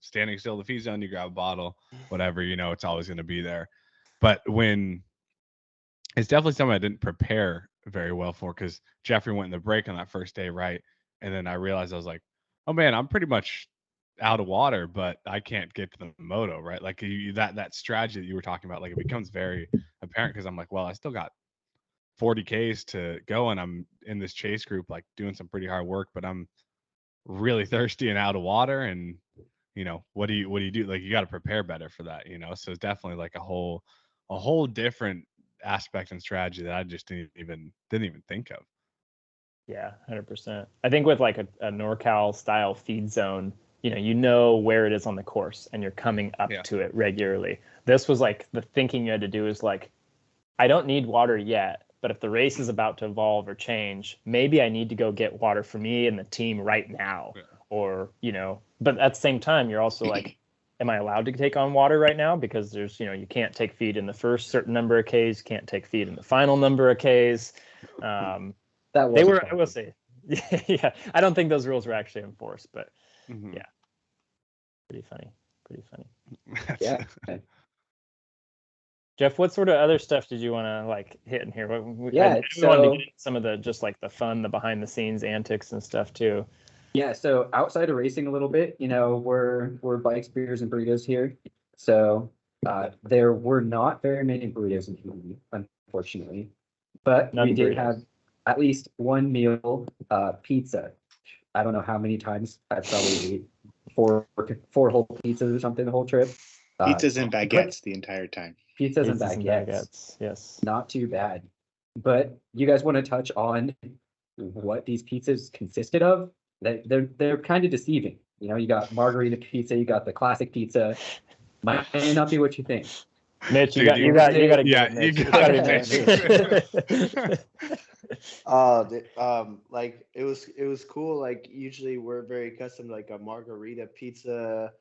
S2: standing still in the feed zone, you grab a bottle, whatever, it's always going to be there. But it's definitely something I didn't prepare very well for because Jeffrey went in the break on that first day, right? And then I realized I was like, oh man, I'm pretty much out of water, but I can't get to the moto, right? Like that strategy that you were talking about, like it becomes very apparent because I'm like, well, I still got 40 Ks to go and I'm in this chase group, like doing some pretty hard work, but I'm really thirsty and out of water. And, what do you do? Like, you got to prepare better for that, So it's definitely like a whole different aspect and strategy that I just didn't even think of.
S3: Yeah, 100%. I think with like a NorCal style feed zone, you know where it is on the course and you're coming up to it regularly. This was like the thinking you had to do is like, I don't need water yet, but if the race is about to evolve or change, maybe I need to go get water for me and the team right now. Yeah. Or, but at the same time, you're also like, am I allowed to take on water right now? Because there's, you can't take feed in the first certain number of Ks, can't take feed in the final number of Ks. I will say, yeah, I don't think those rules were actually enforced, but yeah, pretty funny.
S1: Yeah.
S3: Jeff, what sort of other stuff did you want to like hit in here?
S1: Yeah,
S3: I wanted to get some of the just like the fun, the behind the scenes antics and stuff too.
S1: Yeah, so outside of racing a little bit, we're bikes, beers, and burritos here. So there were not very many burritos in Tahiti, unfortunately, but we did have at least one meal, pizza. I don't know how many times I probably ate four whole pizzas or something the whole trip.
S5: Pizzas and baguettes the entire time.
S1: Pizzas and baguettes.
S3: Yes.
S1: Not too bad. But you guys want to touch on what these pizzas consisted of? They're kind of deceiving. You got margarita pizza, you got the classic pizza. Might not be what you think.
S3: Mitch, you got to
S4: like it was cool. Like usually we're very accustomed to like a margarita pizza,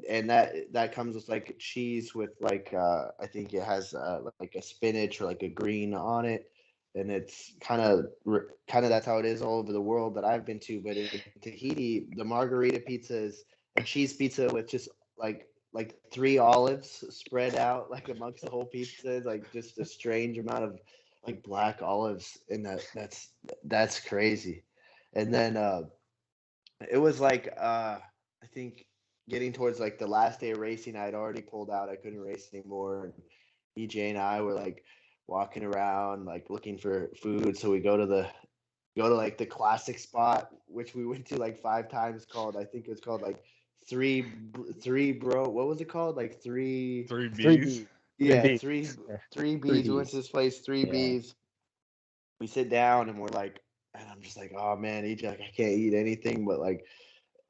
S4: and that comes with like cheese with like I think it has like a spinach or like a green on it, and it's kind of that's how it is all over the world that I've been to. But in Tahiti, the margarita pizza is a cheese pizza with just like like 3 olives spread out like amongst the whole pizza, like just a strange amount of like black olives in that's crazy. And then it was like I think getting towards like the last day of racing, I had already pulled out. I couldn't race anymore. And EJ and I were like walking around like looking for food. So we go to like the classic spot, which we went to like 5 times, called, I think it was called like three bro. What was it called? Like three.
S2: Three
S3: Three
S2: B's.
S3: Bs.
S4: Yeah,
S3: Bs.
S4: three
S3: Three
S4: Bs. We went
S3: Bs.
S4: to this place, three
S3: Yeah.
S4: Bs. We sit down and we're like, and I'm just like, oh man, EJ, like I can't eat anything, but like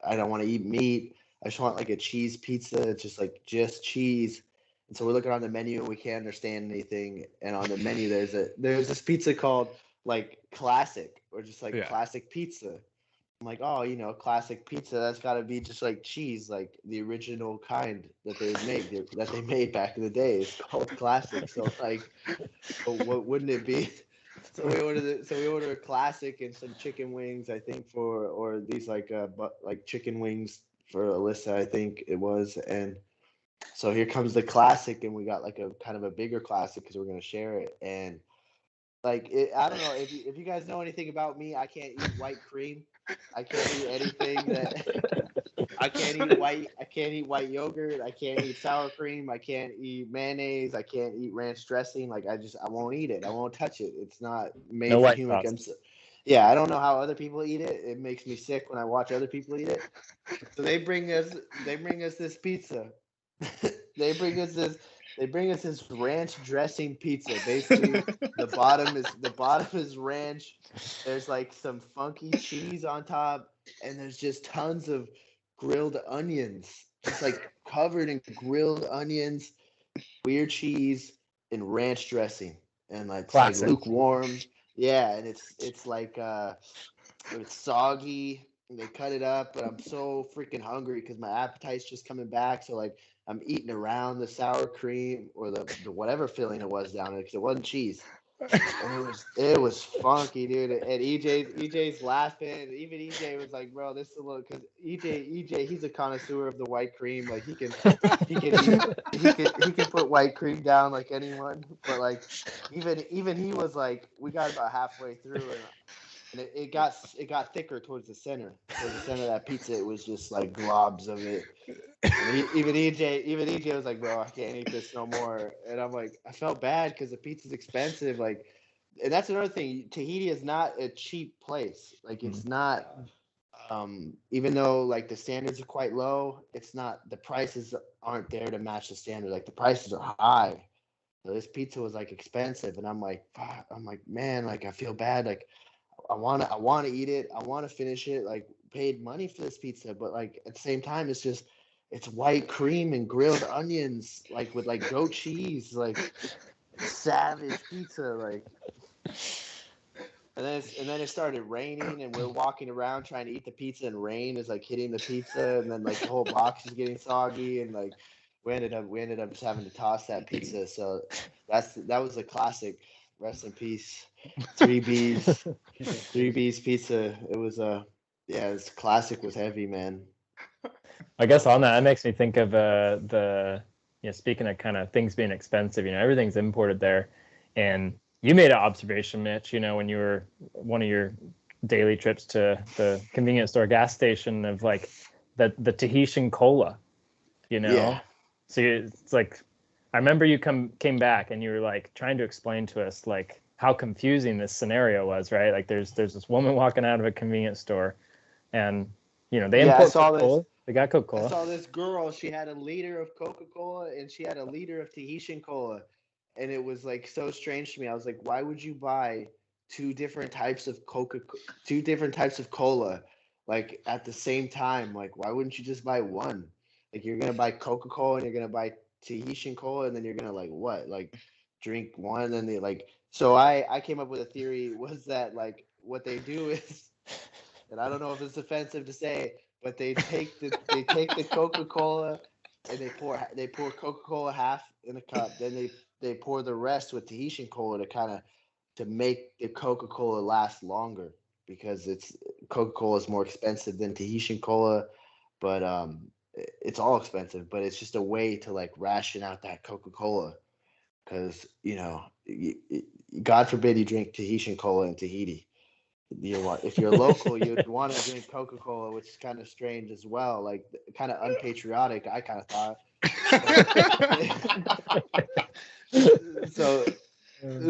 S4: I don't want to eat meat. I just want like a cheese pizza. It's just cheese. And so we're looking on the menu and we can't understand anything. And on the menu there's this pizza called like classic, or just like classic pizza. I'm like, oh, classic pizza, that's got to be just like cheese, like the original kind that they made back in the day. It's called classic. So like, what wouldn't it be? So we order a classic and some chicken wings, I think, or these like chicken wings for Alyssa, I think it was. And so here comes the classic, and we got like a kind of a bigger classic because we're gonna share it. And like I don't know if you guys know anything about me, I can't eat white cream. I can't eat anything that I can't eat white yogurt. I can't eat sour cream. I can't eat mayonnaise. I can't eat ranch dressing. Like I won't eat it. I won't touch it. It's not made
S3: No
S4: for
S3: white
S4: human
S3: sauce.
S4: consumption. Yeah, I don't know how other people eat it. It makes me sick when I watch other people eat it. So they bring us this pizza. They bring us this ranch dressing pizza. Basically, the bottom is ranch. There's like some funky cheese on top, and there's just tons of grilled onions. It's like covered in grilled onions, weird cheese, and ranch dressing, and like it's like lukewarm. Yeah, and it's like it's soggy. And they cut it up, but I'm so freaking hungry because my appetite's just coming back. So like I'm eating around the sour cream or the whatever filling it was down there, because it wasn't cheese. And it was funky, dude. And EJ's laughing. Even EJ was like, "Bro, this is a little," because EJ he's a connoisseur of the white cream. Like he can put white cream down like anyone. But like even he was like, we got about halfway through, and it got thicker towards the center. Towards the center of that pizza, it was just like globs of it. And even EJ was like, "Bro, I can't eat this no more." And I'm like, I felt bad because the pizza's expensive. Like, and that's another thing. Tahiti is not a cheap place. Like, it's not. Even though like the standards are quite low, it's not. The prices aren't there to match the standard. Like the prices are high. So this pizza was like expensive, and I'm like, man, like I feel bad. Like I want to eat it. I want to finish it. Like paid money for this pizza, but like at the same time, it's white cream and grilled onions, like with like goat cheese, like savage pizza, like. And then it started raining, and we're walking around trying to eat the pizza, and rain is like hitting the pizza, and then like the whole box is getting soggy, and like we ended up just having to toss that pizza. So that was a classic. Rest in peace. 3B's pizza. It was this classic was heavy, man.
S3: I guess on that makes me think of speaking of kind of things being expensive, everything's imported there. And you made an observation, Mitch, when you were one of your daily trips to the convenience store gas station, of like the Tahitian cola,
S4: Yeah.
S3: So it's like, I remember you came back and you were like trying to explain to us like how confusing this scenario was, right? Like there's this woman walking out of a convenience store, and they import Coca-Cola. They got Coca-Cola.
S4: I saw this girl. She had a liter of Coca-Cola and she had a liter of Tahitian cola, and it was like so strange to me. I was like, why would you buy two different types of cola, like at the same time? Like, why wouldn't you just buy one? Like, you're gonna buy Coca-Cola and you're gonna buy Tahitian cola, and then you're gonna like what? Like, drink one, and then they like. So I came up with a theory, was that like what they do is, and I don't know if it's offensive to say, but they take the Coca-Cola and they pour Coca-Cola half in a cup, then they pour the rest with Tahitian cola to make the Coca-Cola last longer, because Coca-Cola is more expensive than Tahitian cola, but it's all expensive, but it's just a way to like ration out that Coca-Cola, because God forbid you drink Tahitian cola in Tahiti. If you're local, you'd want to drink Coca-Cola, which is kind of strange as well, like kind of unpatriotic, I kind of thought.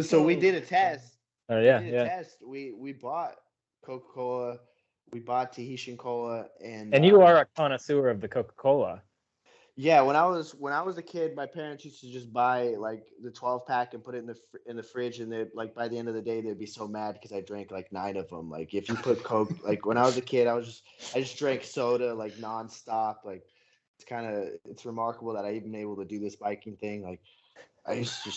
S4: So we did a test.
S3: Test.
S4: We bought Coca-Cola, we bought Tahitian cola, and
S3: you are a connoisseur of the Coca-Cola.
S4: Yeah, when I was a kid, my parents used to just buy like the 12-pack and put it in the fridge, and they like by the end of the day they'd be so mad because I drank like 9 of them. Like if you put Coke, like when I was a kid, I just drank soda like nonstop. Like it's remarkable that I even been able to do this biking thing. Like I used to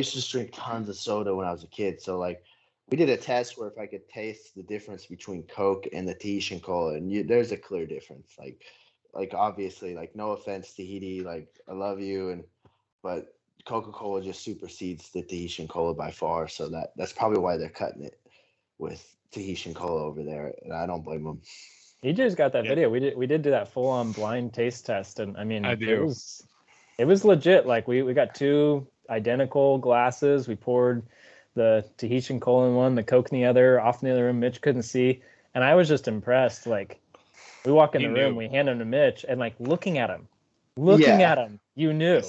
S4: just drink tons of soda when I was a kid. So like we did a test where if I could taste the difference between Coke and the Tahitian cola, and there's a clear difference. Like obviously, like no offense Tahiti, like I love you, but Coca-Cola just supersedes the Tahitian cola by far. So that's probably why they're cutting it with Tahitian cola over there, and I don't blame them.
S3: EJ's got that video. We did do that full-on blind taste test, and I mean, it was legit. Like we got 2 identical glasses. We poured the Tahitian cola in one, the Coke in the other, off in the other room. Mitch couldn't see, and I was just impressed. Like we walk in the room, we hand him to Mitch, and like looking at him, you knew.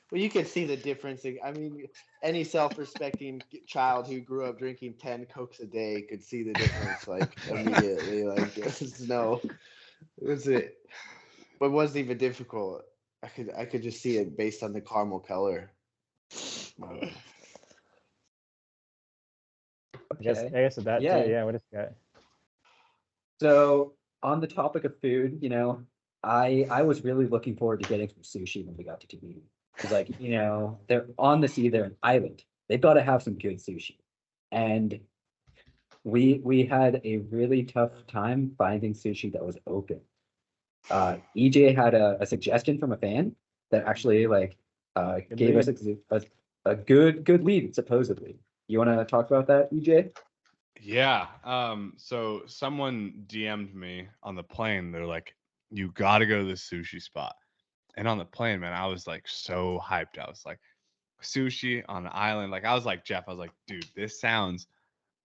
S4: Well, you could see the difference. I mean, any self-respecting child who grew up drinking 10 Cokes a day could see the difference, like immediately. Like, it wasn't even difficult. I could just see it based on the caramel color.
S3: I guess that too. Yeah, what is that?
S1: So on the topic of food, I was really looking forward to getting some sushi when we got to Tahiti. Because they're on the sea, they're an island. They've got to have some good sushi. And we had a really tough time finding sushi that was open. EJ had a suggestion from a fan that actually gave us a good lead, supposedly. You want to talk about that, EJ?
S2: Yeah. So someone DM'd me on the plane. They're like, you got to go to this sushi spot. And on the plane, man, I was like so hyped. I was like, sushi on an island. Like I was like, Jeff, I was like, dude, this sounds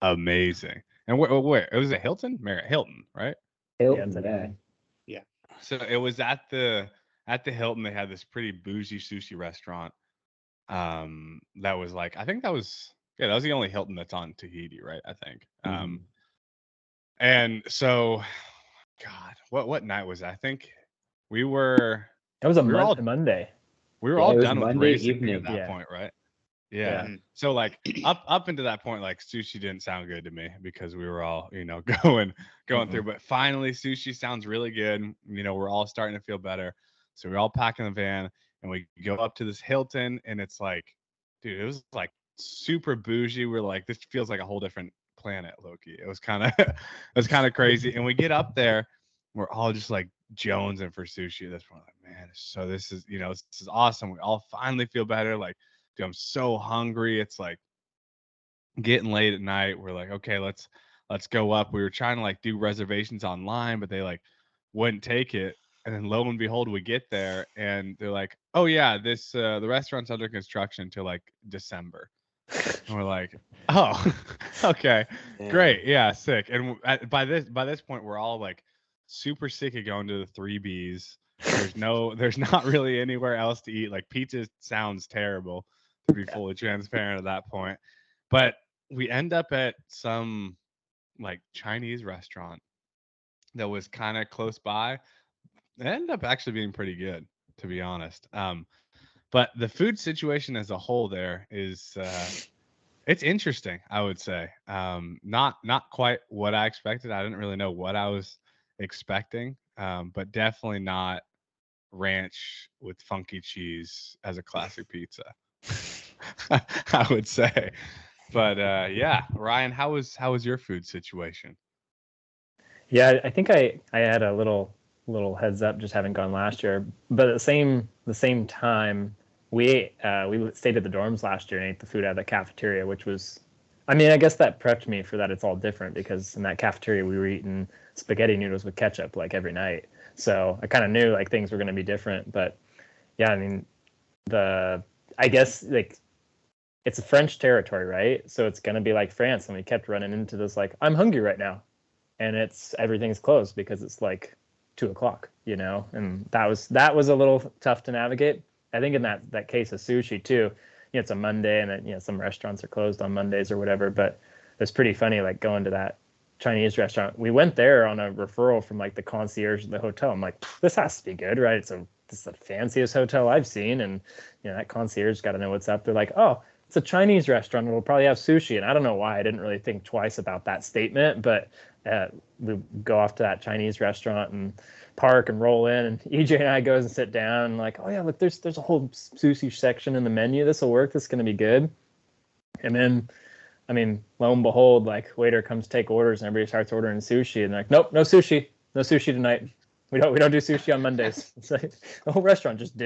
S2: amazing. And where? It was at Hilton? Marriott Hilton, right?
S1: Hilton,
S2: yeah. So it was at the Hilton. They had this pretty bougie sushi restaurant. That was like, I think that was the only Hilton that's on Tahiti, right? I think. And so, God, what night was that? I think we were.
S3: It was Monday.
S2: We were all done with
S1: Monday
S2: racing
S1: evening
S2: at that point, right? Yeah. So like up into that point, like sushi didn't sound good to me because we were all, going through. But finally, sushi sounds really good. We're all starting to feel better. So we're all packing the van and we go up to this Hilton, and it's like, dude, it was like super bougie. We're like, this feels like a whole different planet, Loki. It was kind of crazy. And we get up there, we're all just like jonesing for sushi. That's why I'm like, man, so this is awesome. We all finally feel better. Like, dude, I'm so hungry. It's like getting late at night. We're like, okay, let's go up. We were trying to like do reservations online, but they like wouldn't take it. And then lo and behold, we get there and they're like, oh yeah, this the restaurant's under construction till like December. And we're like, oh, okay, great, yeah, sick. And by this point, we're all like super sick of going to the 3Bs. There's not really anywhere else to eat. Like pizza sounds terrible, to be fully transparent at that point. But we end up at some like Chinese restaurant that was kind of close by. It ended up actually being pretty good, to be honest. But the food situation as a whole there is it's interesting, I would say. Not quite what I expected. I didn't really know what I was expecting, but definitely not ranch with funky cheese as a classic pizza. I would say. But yeah, Ryan, how was your food situation?
S3: Yeah, I think I had a little heads up just having gone last year, but at the same time we stayed at the dorms last year and ate the food out of the cafeteria, which was I mean, I guess that prepped me for that. It's all different because in that cafeteria we were eating spaghetti noodles with ketchup like every night. So I kind of knew like things were going to be different. But yeah, I mean, I guess like it's a French territory, right? So it's going to be like France. And we kept running into this like, I'm hungry right now. And everything's closed because it's like 2:00, and that was a little tough to navigate. I think in that case of sushi too, it's a Monday and then, some restaurants are closed on Mondays or whatever, but it's pretty funny, like going to that Chinese restaurant. We went there on a referral from like the concierge of the hotel. I'm like, this has to be good, right? This is the fanciest hotel I've seen. And, that concierge got to know what's up. They're like, oh, it's a Chinese restaurant. It'll probably have sushi. And I don't know why I didn't really think twice about that statement, but we go off to that Chinese restaurant and park and roll in, and EJ and I goes and sit down and like, oh yeah, look, there's a whole sushi section in the menu. This will work. This is going to be good. And then, I mean, lo and behold, like waiter comes to take orders and everybody starts ordering sushi, and they're like, nope, no sushi tonight. We don't do sushi on Mondays. It's like the whole restaurant just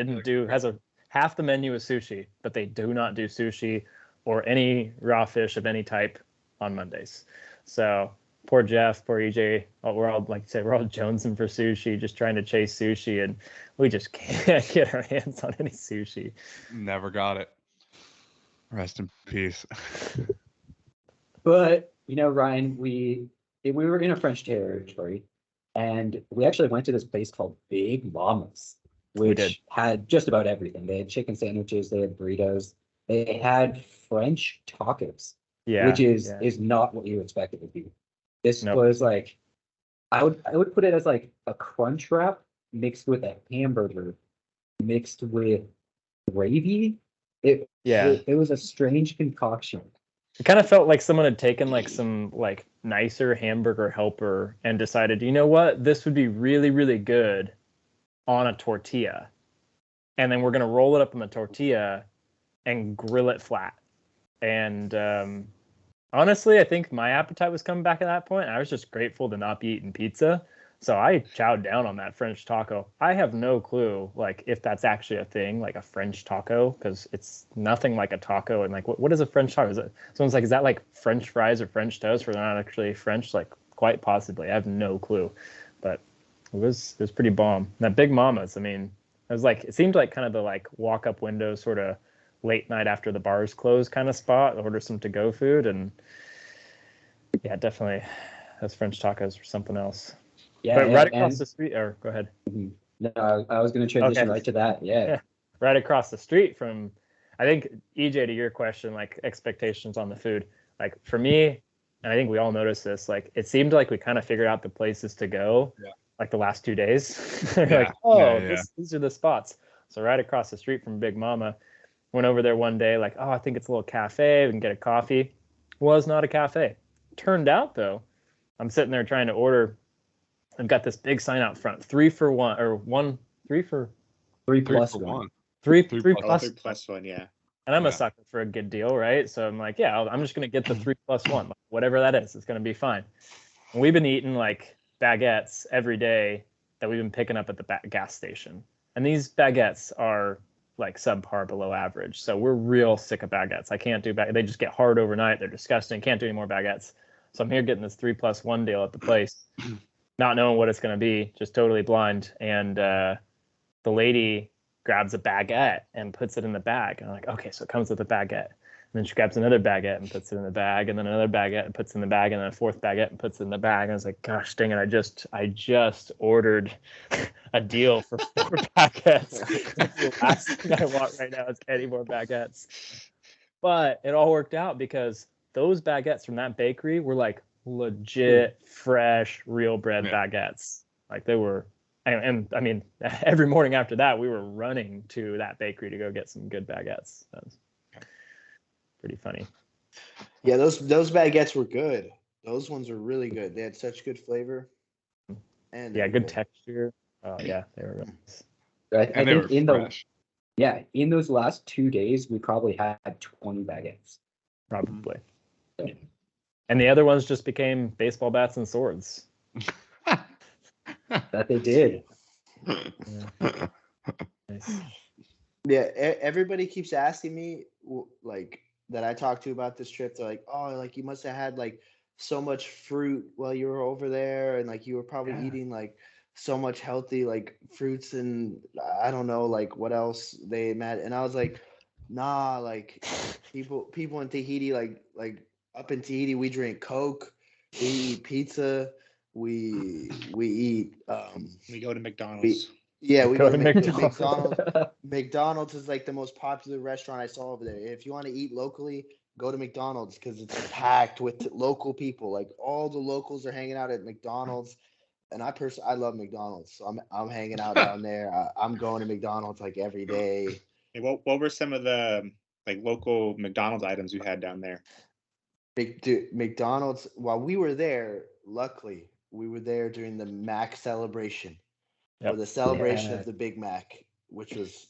S3: half the menu is sushi, but they do not do sushi or any raw fish of any type on Mondays. So poor Jeff, poor EJ, we're all, like you said, we're all jonesing for sushi, just trying to chase sushi, and we just can't get our hands on any sushi.
S2: Never got it. Rest in peace.
S1: But, Ryan, we were in a French territory, and we actually went to this place called Big Mama's, which had just about everything. They had chicken sandwiches, they had burritos, they had French tacos, which is not what you expect it to be. This was like, I would put it as like a crunch wrap mixed with a hamburger, mixed with gravy. It was a strange concoction.
S3: It kind of felt like someone had taken like some like nicer hamburger helper and decided, you know what, this would be really, really good on a tortilla. And then we're going to roll it up on the tortilla and grill it flat. And honestly, I think my appetite was coming back at that point. I was just grateful to not be eating pizza. So I chowed down on that French taco. I have no clue, like, if that's actually a thing, like a French taco, because it's nothing like a taco. And like, what is a French taco? Someone's like, is that like French fries or French toast? Or they're not actually French? Like, quite possibly. I have no clue. But it was pretty bomb. And that Big Mama's, I mean, it seemed like kind of the like walk up window sort of late night after the bars close kind of spot. Order some to go food, and yeah, definitely those French tacos were something else. Yeah, but right across the street, or go ahead.
S1: No, I was going to transition right to that. Yeah,
S3: right across the street from, I think, EJ, to your question, like expectations on the food. Like for me, and I think we all noticed this, like it seemed like we kind of figured out the places to go, like the last 2 days. These are the spots. So right across the street from Big Mama, went over there one day, like, oh, I think it's a little cafe. We can get a coffee. Was not a cafe. Turned out though, I'm sitting there trying to order. I've got this big sign out front, 3 for 1, or 3 for
S1: 3 plus 1.
S3: 3 plus
S5: 1, yeah.
S3: And I'm a sucker for a good deal, right? So I'm like, I'm just gonna get the 3 plus 1, whatever that is. It's gonna be fine. And we've been eating like baguettes every day that we've been picking up at the gas station, and these baguettes are like subpar, below average. So we're real sick of baguettes. I can't do they just get hard overnight. They're disgusting. Can't do any more baguettes. So I'm here getting this 3 plus 1 deal at the place, not knowing what it's going to be, just totally blind. And the lady grabs a baguette and puts it in the bag. And I'm like, okay, so it comes with a baguette. And then she grabs another baguette and puts it in the bag, and then another baguette and puts it in the bag, and then a fourth baguette and puts it in the bag. And I was like, gosh dang it, I just ordered a deal for 4 baguettes. The last thing I want right now is any more baguettes. But it all worked out because those baguettes from that bakery were like legit, fresh, real bread baguettes. Like they were, and I mean, every morning after that, we were running to that bakery to go get some good baguettes. That was pretty funny.
S4: Yeah, those baguettes were good. Those ones were really good. They had such good flavor. And
S3: good texture. Oh yeah, they were nice.
S1: I think in those last 2 days, we probably had 20 baguettes.
S3: Probably. And the other ones just became baseball bats and swords.
S1: That they did.
S3: Nice.
S4: Yeah, everybody keeps asking me, like, that I talked to about this trip, they're like, oh, like you must have had like so much fruit while you were over there, and like you were probably eating like so much healthy like fruits and I don't know like what else they met. And I was like, nah, like people in Tahiti like up in Tahiti we drink Coke, we eat pizza, we eat
S5: We go to McDonald's.
S4: we go to
S3: McDonald's.
S4: McDonald's. McDonald's is like the most popular restaurant I saw over there. If you want to eat locally, go to McDonald's because it's packed with local people. Like all the locals are hanging out at McDonald's, and I love McDonald's, so I'm hanging out down there. I'm going to McDonald's like every day.
S5: Hey, what were some of the like local McDonald's items you had down there?
S4: McDonald's. While we were there, luckily we were there during the Mac celebration. Or the celebration of the Big Mac, which was,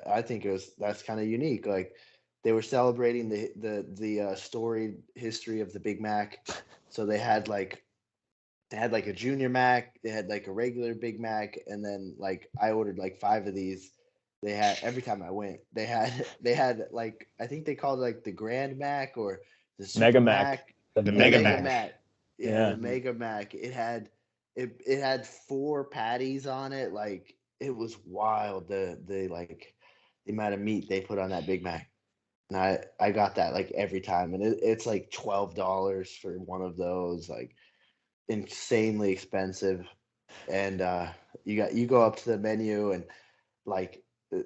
S4: I think that's kind of unique. Like they were celebrating the storied history of the Big Mac. So they had like a junior Mac, they had like a regular Big Mac, and then like I ordered like 5 of these. They had every time I went, they had like I think they called it like the Grand Mac or the Super
S3: Mega
S4: Mac.
S5: The Mega Mac.
S4: Yeah, the Mega Mac. It had 4 patties on it. Like it was wild. The amount of meat they put on that Big Mac. And I got that like every time, and it's like $12 for one of those, like insanely expensive. And you go up to the menu and like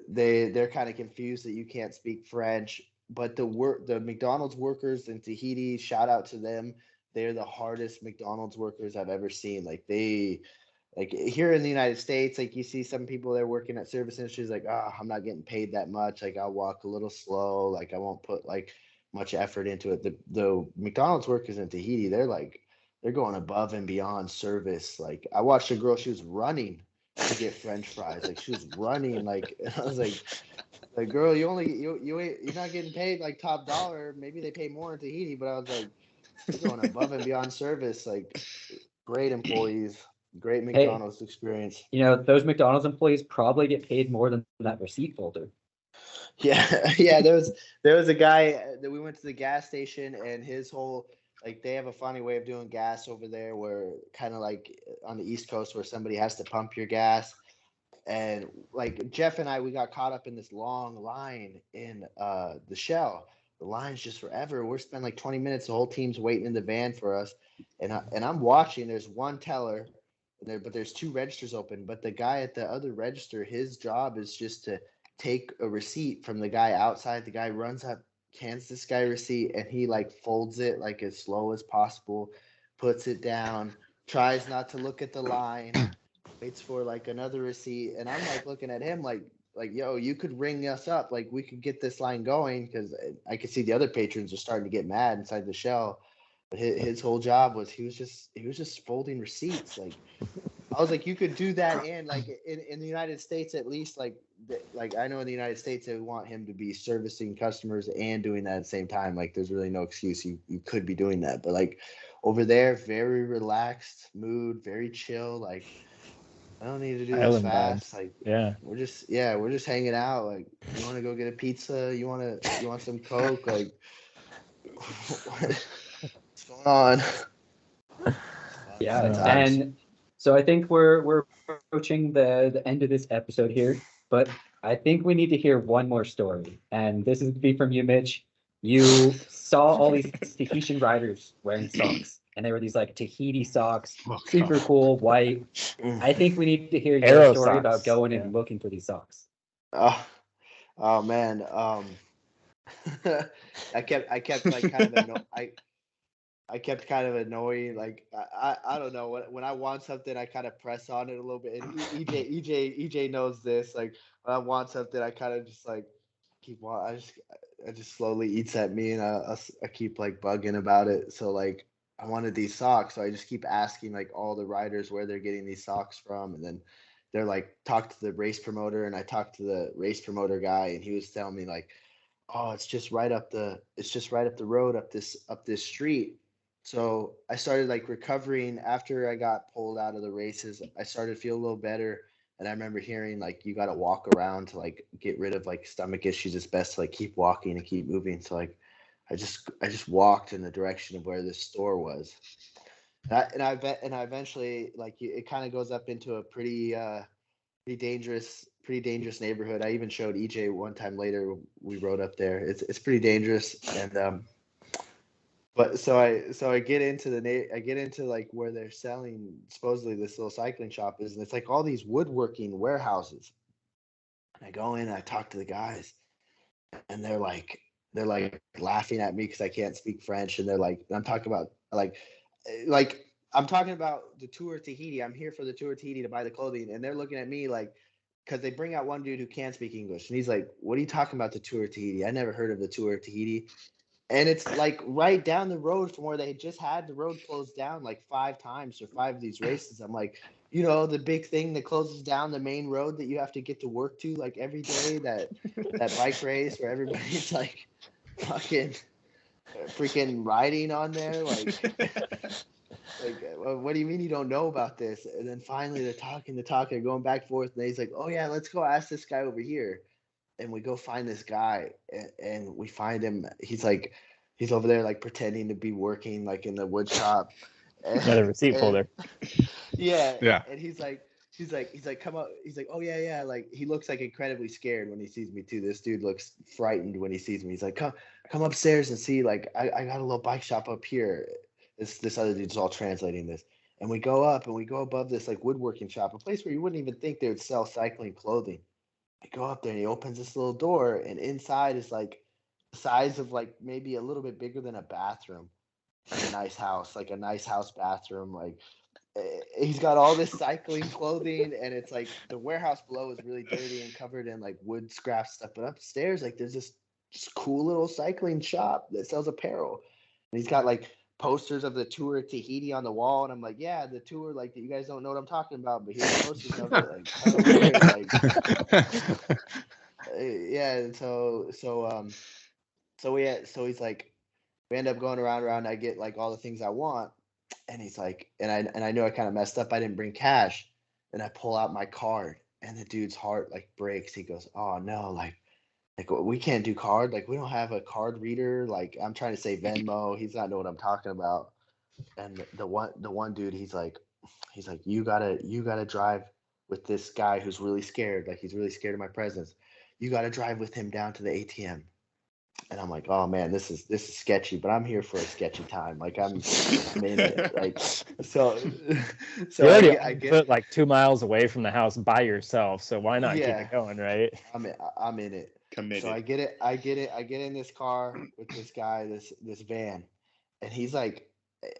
S4: they're kind of confused that you can't speak French, but the McDonald's workers in Tahiti, shout out to them. They're the hardest McDonald's workers I've ever seen. Like here in the United States, like you see some people that are working at service industries, like, I'm not getting paid that much. Like I'll walk a little slow. Like I won't put like much effort into it. The McDonald's workers in Tahiti, they're going above and beyond service. Like I watched a girl, she was running to get French fries. Like she was running. Like I was like girl, you're not getting paid like top dollar. Maybe they pay more in Tahiti, but I was like, you're going above and beyond service. Like great employees, great McDonald's experience.
S1: You know, those McDonald's employees probably get paid more than that receipt holder.
S4: Yeah. There was a guy that we went to the gas station, and his whole like they have a funny way of doing gas over there, where kind of like on the East Coast where somebody has to pump your gas. And like Jeff and we got caught up in this long line in the Shell. The line's just forever. We're spending like 20 minutes. The whole team's waiting in the van for us. And I'm watching. There's one teller, but there's 2 registers open. But the guy at the other register, his job is just to take a receipt from the guy outside. The guy runs up, hands this guy a receipt, and he like folds it like as slow as possible, puts it down, tries not to look at the line, waits for like another receipt. And I'm like looking at him like, yo, you could ring us up. Like we could get this line going, because I could see the other patrons are starting to get mad inside the Shell. But his whole job was he was just folding receipts. Like I was like, you could do that, and like in the United States at least, like I know in the United States they want him to be servicing customers and doing that at the same time. Like there's really no excuse. You could be doing that, but like over there, very relaxed mood, very chill. Like I don't need to do this fast. Like we're just hanging out. Like you want to go get a pizza? You want some Coke? Like what's going on?
S1: Yeah, and so I think we're approaching the end of this episode here, but I think we need to hear one more story, and this is to be from you, Mitch. You saw all these Tahitian riders wearing socks, and they were these like Tahiti socks, super cool, white. I think we need to hear your story about going and looking for these socks.
S4: Oh man. I kept like kind of I kept kind of annoying. Like I don't know, when I want something, I kind of press on it a little bit. And EJ knows this. Like when I want something, I kind of just like keep on. I just slowly eats at me, and I keep like bugging about it. So like I wanted these socks, so I just keep asking like all the riders where they're getting these socks from, and then they're like, talk to the race promoter, and I talked to the race promoter guy, and he was telling me like, oh, it's just right up the road, up this street. So I started like recovering after I got pulled out of the races. I started to feel a little better. And I remember hearing like, you got to walk around to like get rid of like stomach issues. It's best to like keep walking and keep moving. So like I just walked in the direction of where this store was. And I eventually, like, it kind of goes up into a pretty dangerous neighborhood. I even showed EJ one time later. We rode up there. It's pretty dangerous. And but so I get into like where they're selling supposedly this little cycling shop is, and it's like all these woodworking warehouses. And I go in and I talk to the guys, and they're like laughing at me because I can't speak French, and they're like, I'm talking about like I'm talking about the Tour of Tahiti. I'm here for the Tour of Tahiti to buy the clothing, and they're looking at me like, because they bring out one dude who can speak English, and he's like, "What are you talking about the Tour of Tahiti? I never heard of the Tour of Tahiti." And it's like right down the road from where they just had the road closed down like 5 times for 5 of these races. I'm like, the big thing that closes down the main road that you have to get to work to like every day, that bike race where everybody's like fucking freaking riding on there. Like, what do you mean you don't know about this? And then finally they're talking, going back and forth. And he's like, oh yeah, let's go ask this guy over here. And we go find this guy, and we find him. He's over there like pretending to be working like in the wood shop.
S3: Another receipt folder.
S4: Yeah. And he's like, come up. He's like, oh yeah. Like, he looks like incredibly scared when he sees me too. This dude looks frightened when he sees me. He's like, come upstairs and see. Like, I got a little bike shop up here. This other dude's all translating this. And we go up and we go above this like woodworking shop, a place where you wouldn't even think they would sell cycling clothing. I go up there and he opens this little door, and inside is like the size of like maybe a little bit bigger than a bathroom in a nice house, like a nice house bathroom. Like, he's got all this cycling clothing, and it's like the warehouse below is really dirty and covered in like wood scrap stuff. But upstairs, like, there's this cool little cycling shop that sells apparel, and he's got like posters of the Tour of Tahiti on the wall, and I'm like, yeah, the tour, like, you guys don't know what I'm talking about, but here's posters of it, like, kind of weird, like, yeah. And so he's like, we end up going around. I get like all the things I want, and he's like, and I know I kind of messed up. I didn't bring cash, and I pull out my card, and the dude's heart like breaks. He goes, oh no, like we can't do card. Like, we don't have a card reader. Like, I'm trying to say Venmo. He's not know what I'm talking about. And the one dude, he's like, you gotta drive with this guy who's really scared. Like, he's really scared of my presence. You gotta drive with him down to the ATM. And I'm like, oh man, this is sketchy, but I'm here for a sketchy time. Like, I'm in it. Like, so
S3: I get like 2 miles away from the house by yourself. So why not keep it going, right?
S4: I'm in it.
S5: Committed.
S4: So I get in this car with this guy, this van, and he's like,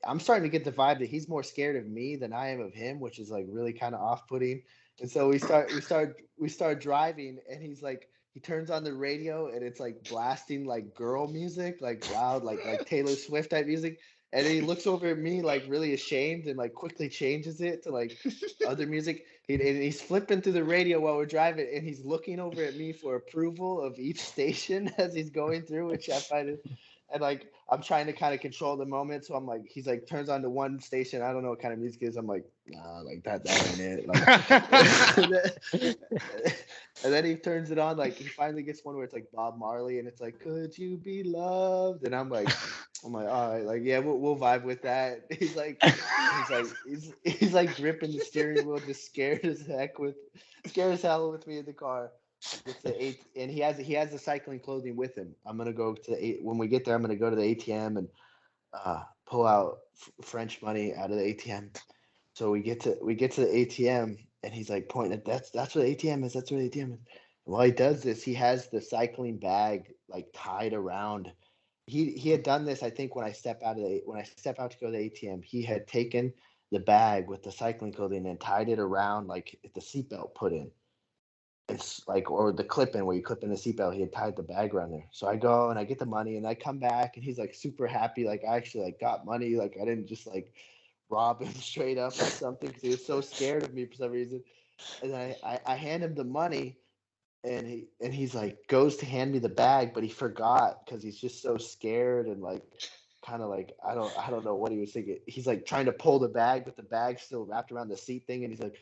S4: I'm starting to get the vibe that he's more scared of me than I am of him, which is like really kind of off-putting. And so we start driving, and he's like, he turns on the radio, and it's like blasting like girl music, like loud, like Taylor Swift type music. And then he looks over at me like really ashamed, and like quickly changes it to like other music. And he's flipping through the radio while we're driving, and he's looking over at me for approval of each station as he's going through, which I find it. And like, I'm trying to kind of control the moment, so I'm like, he's like turns on to one station. I don't know what kind of music it is. I'm like, nah, like that ain't it. Like, and then he turns it on. Like, he finally gets one where it's like Bob Marley, and it's like, could you be loved? And I'm like, all right, like, yeah, we'll vibe with that. He's like gripping the steering wheel, just scared as hell with me in the car. And he has the cycling clothing with him. I'm gonna go to when we get there. I'm gonna go to the ATM and pull out French money out of the ATM. So we get to the ATM, and he's like pointing at that's where the ATM is. That's where the ATM is. And while he does this, he has the cycling bag like tied around. He had done this, I think, when I step out to go to the ATM. He had taken the bag with the cycling clothing and tied it around like the seatbelt put in. It's like, or the clip in where you clip in the seatbelt, he had tied the bag around there. So I go and I get the money, and I come back, and he's like super happy. Like, I actually like got money. Like, I didn't just like rob him straight up or something, because he was so scared of me for some reason. And I hand him the money, and he's like goes to hand me the bag, but he forgot because he's just so scared, and like kind of like I don't know what he was thinking. He's like trying to pull the bag, but the bag's still wrapped around the seat thing, and he's like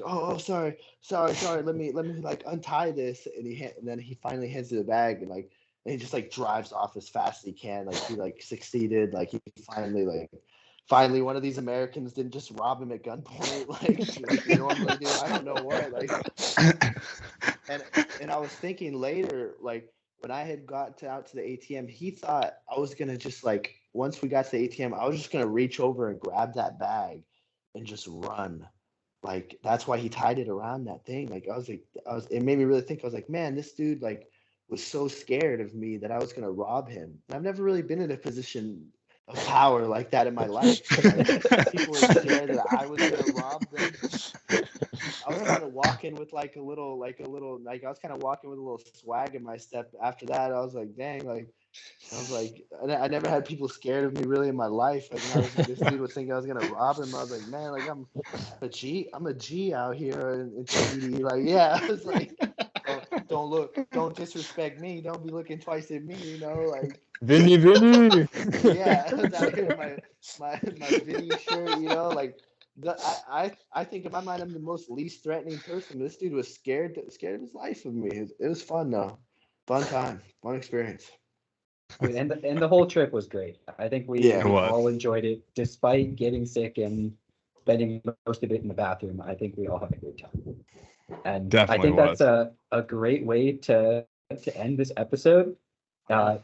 S4: oh sorry, let me like untie this. And then he finally hands me the bag, and like and he just like drives off as fast as he can. Like he like succeeded. Like he finally one of these Americans didn't just rob him at gunpoint like you normally do. I don't know what like. And I was thinking later, like when I had got out to the ATM, he thought I was gonna just like once we got to the ATM, I was just gonna reach over and grab that bag and just run. Like that's why he tied it around that thing. Like it made me really think. I was like, man, this dude like was so scared of me that I was gonna rob him. And I've never really been in a position of power like that in my life. Like, people were scared that I was gonna rob them. I was kind of walking with like a little I was kind of walking with a little swag in my step. After that, I was like, dang, like I was like, I never had people scared of me really in my life. Like this dude was thinking I was gonna rob him. I was like, man, like I'm a G out here in Tahiti. Like, yeah, I was like, don't disrespect me. Don't be looking twice at me, you know, like.
S3: Vinny.
S4: Yeah, I was out here in my Vinny shirt, you know, like. I think in my mind I'm the most least threatening person. This dude was scared of his life of me. It was fun though, fun time, fun experience.
S1: I mean, and the whole trip was great. I think we all enjoyed it, despite getting sick and spending most of it in the bathroom. I think we all had a great time, and
S2: Definitely
S1: I think that's a great way to end this episode. Go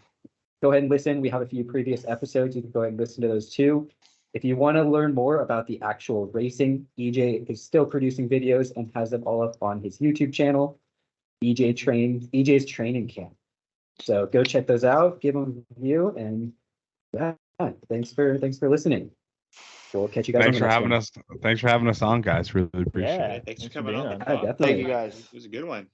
S1: ahead and listen. We have a few previous episodes. You can go ahead and listen to those too. If you want to learn more about the actual racing, EJ is still producing videos and has them all up on his YouTube channel, EJ's Training Camp. So go check those out, give them a review, and thanks for listening. We'll catch you guys.
S2: Thanks for having us. Thanks for having us on, guys. Really appreciate it.
S5: Thanks for coming on.
S1: Definitely.
S4: Thank you guys.
S5: It was a good one.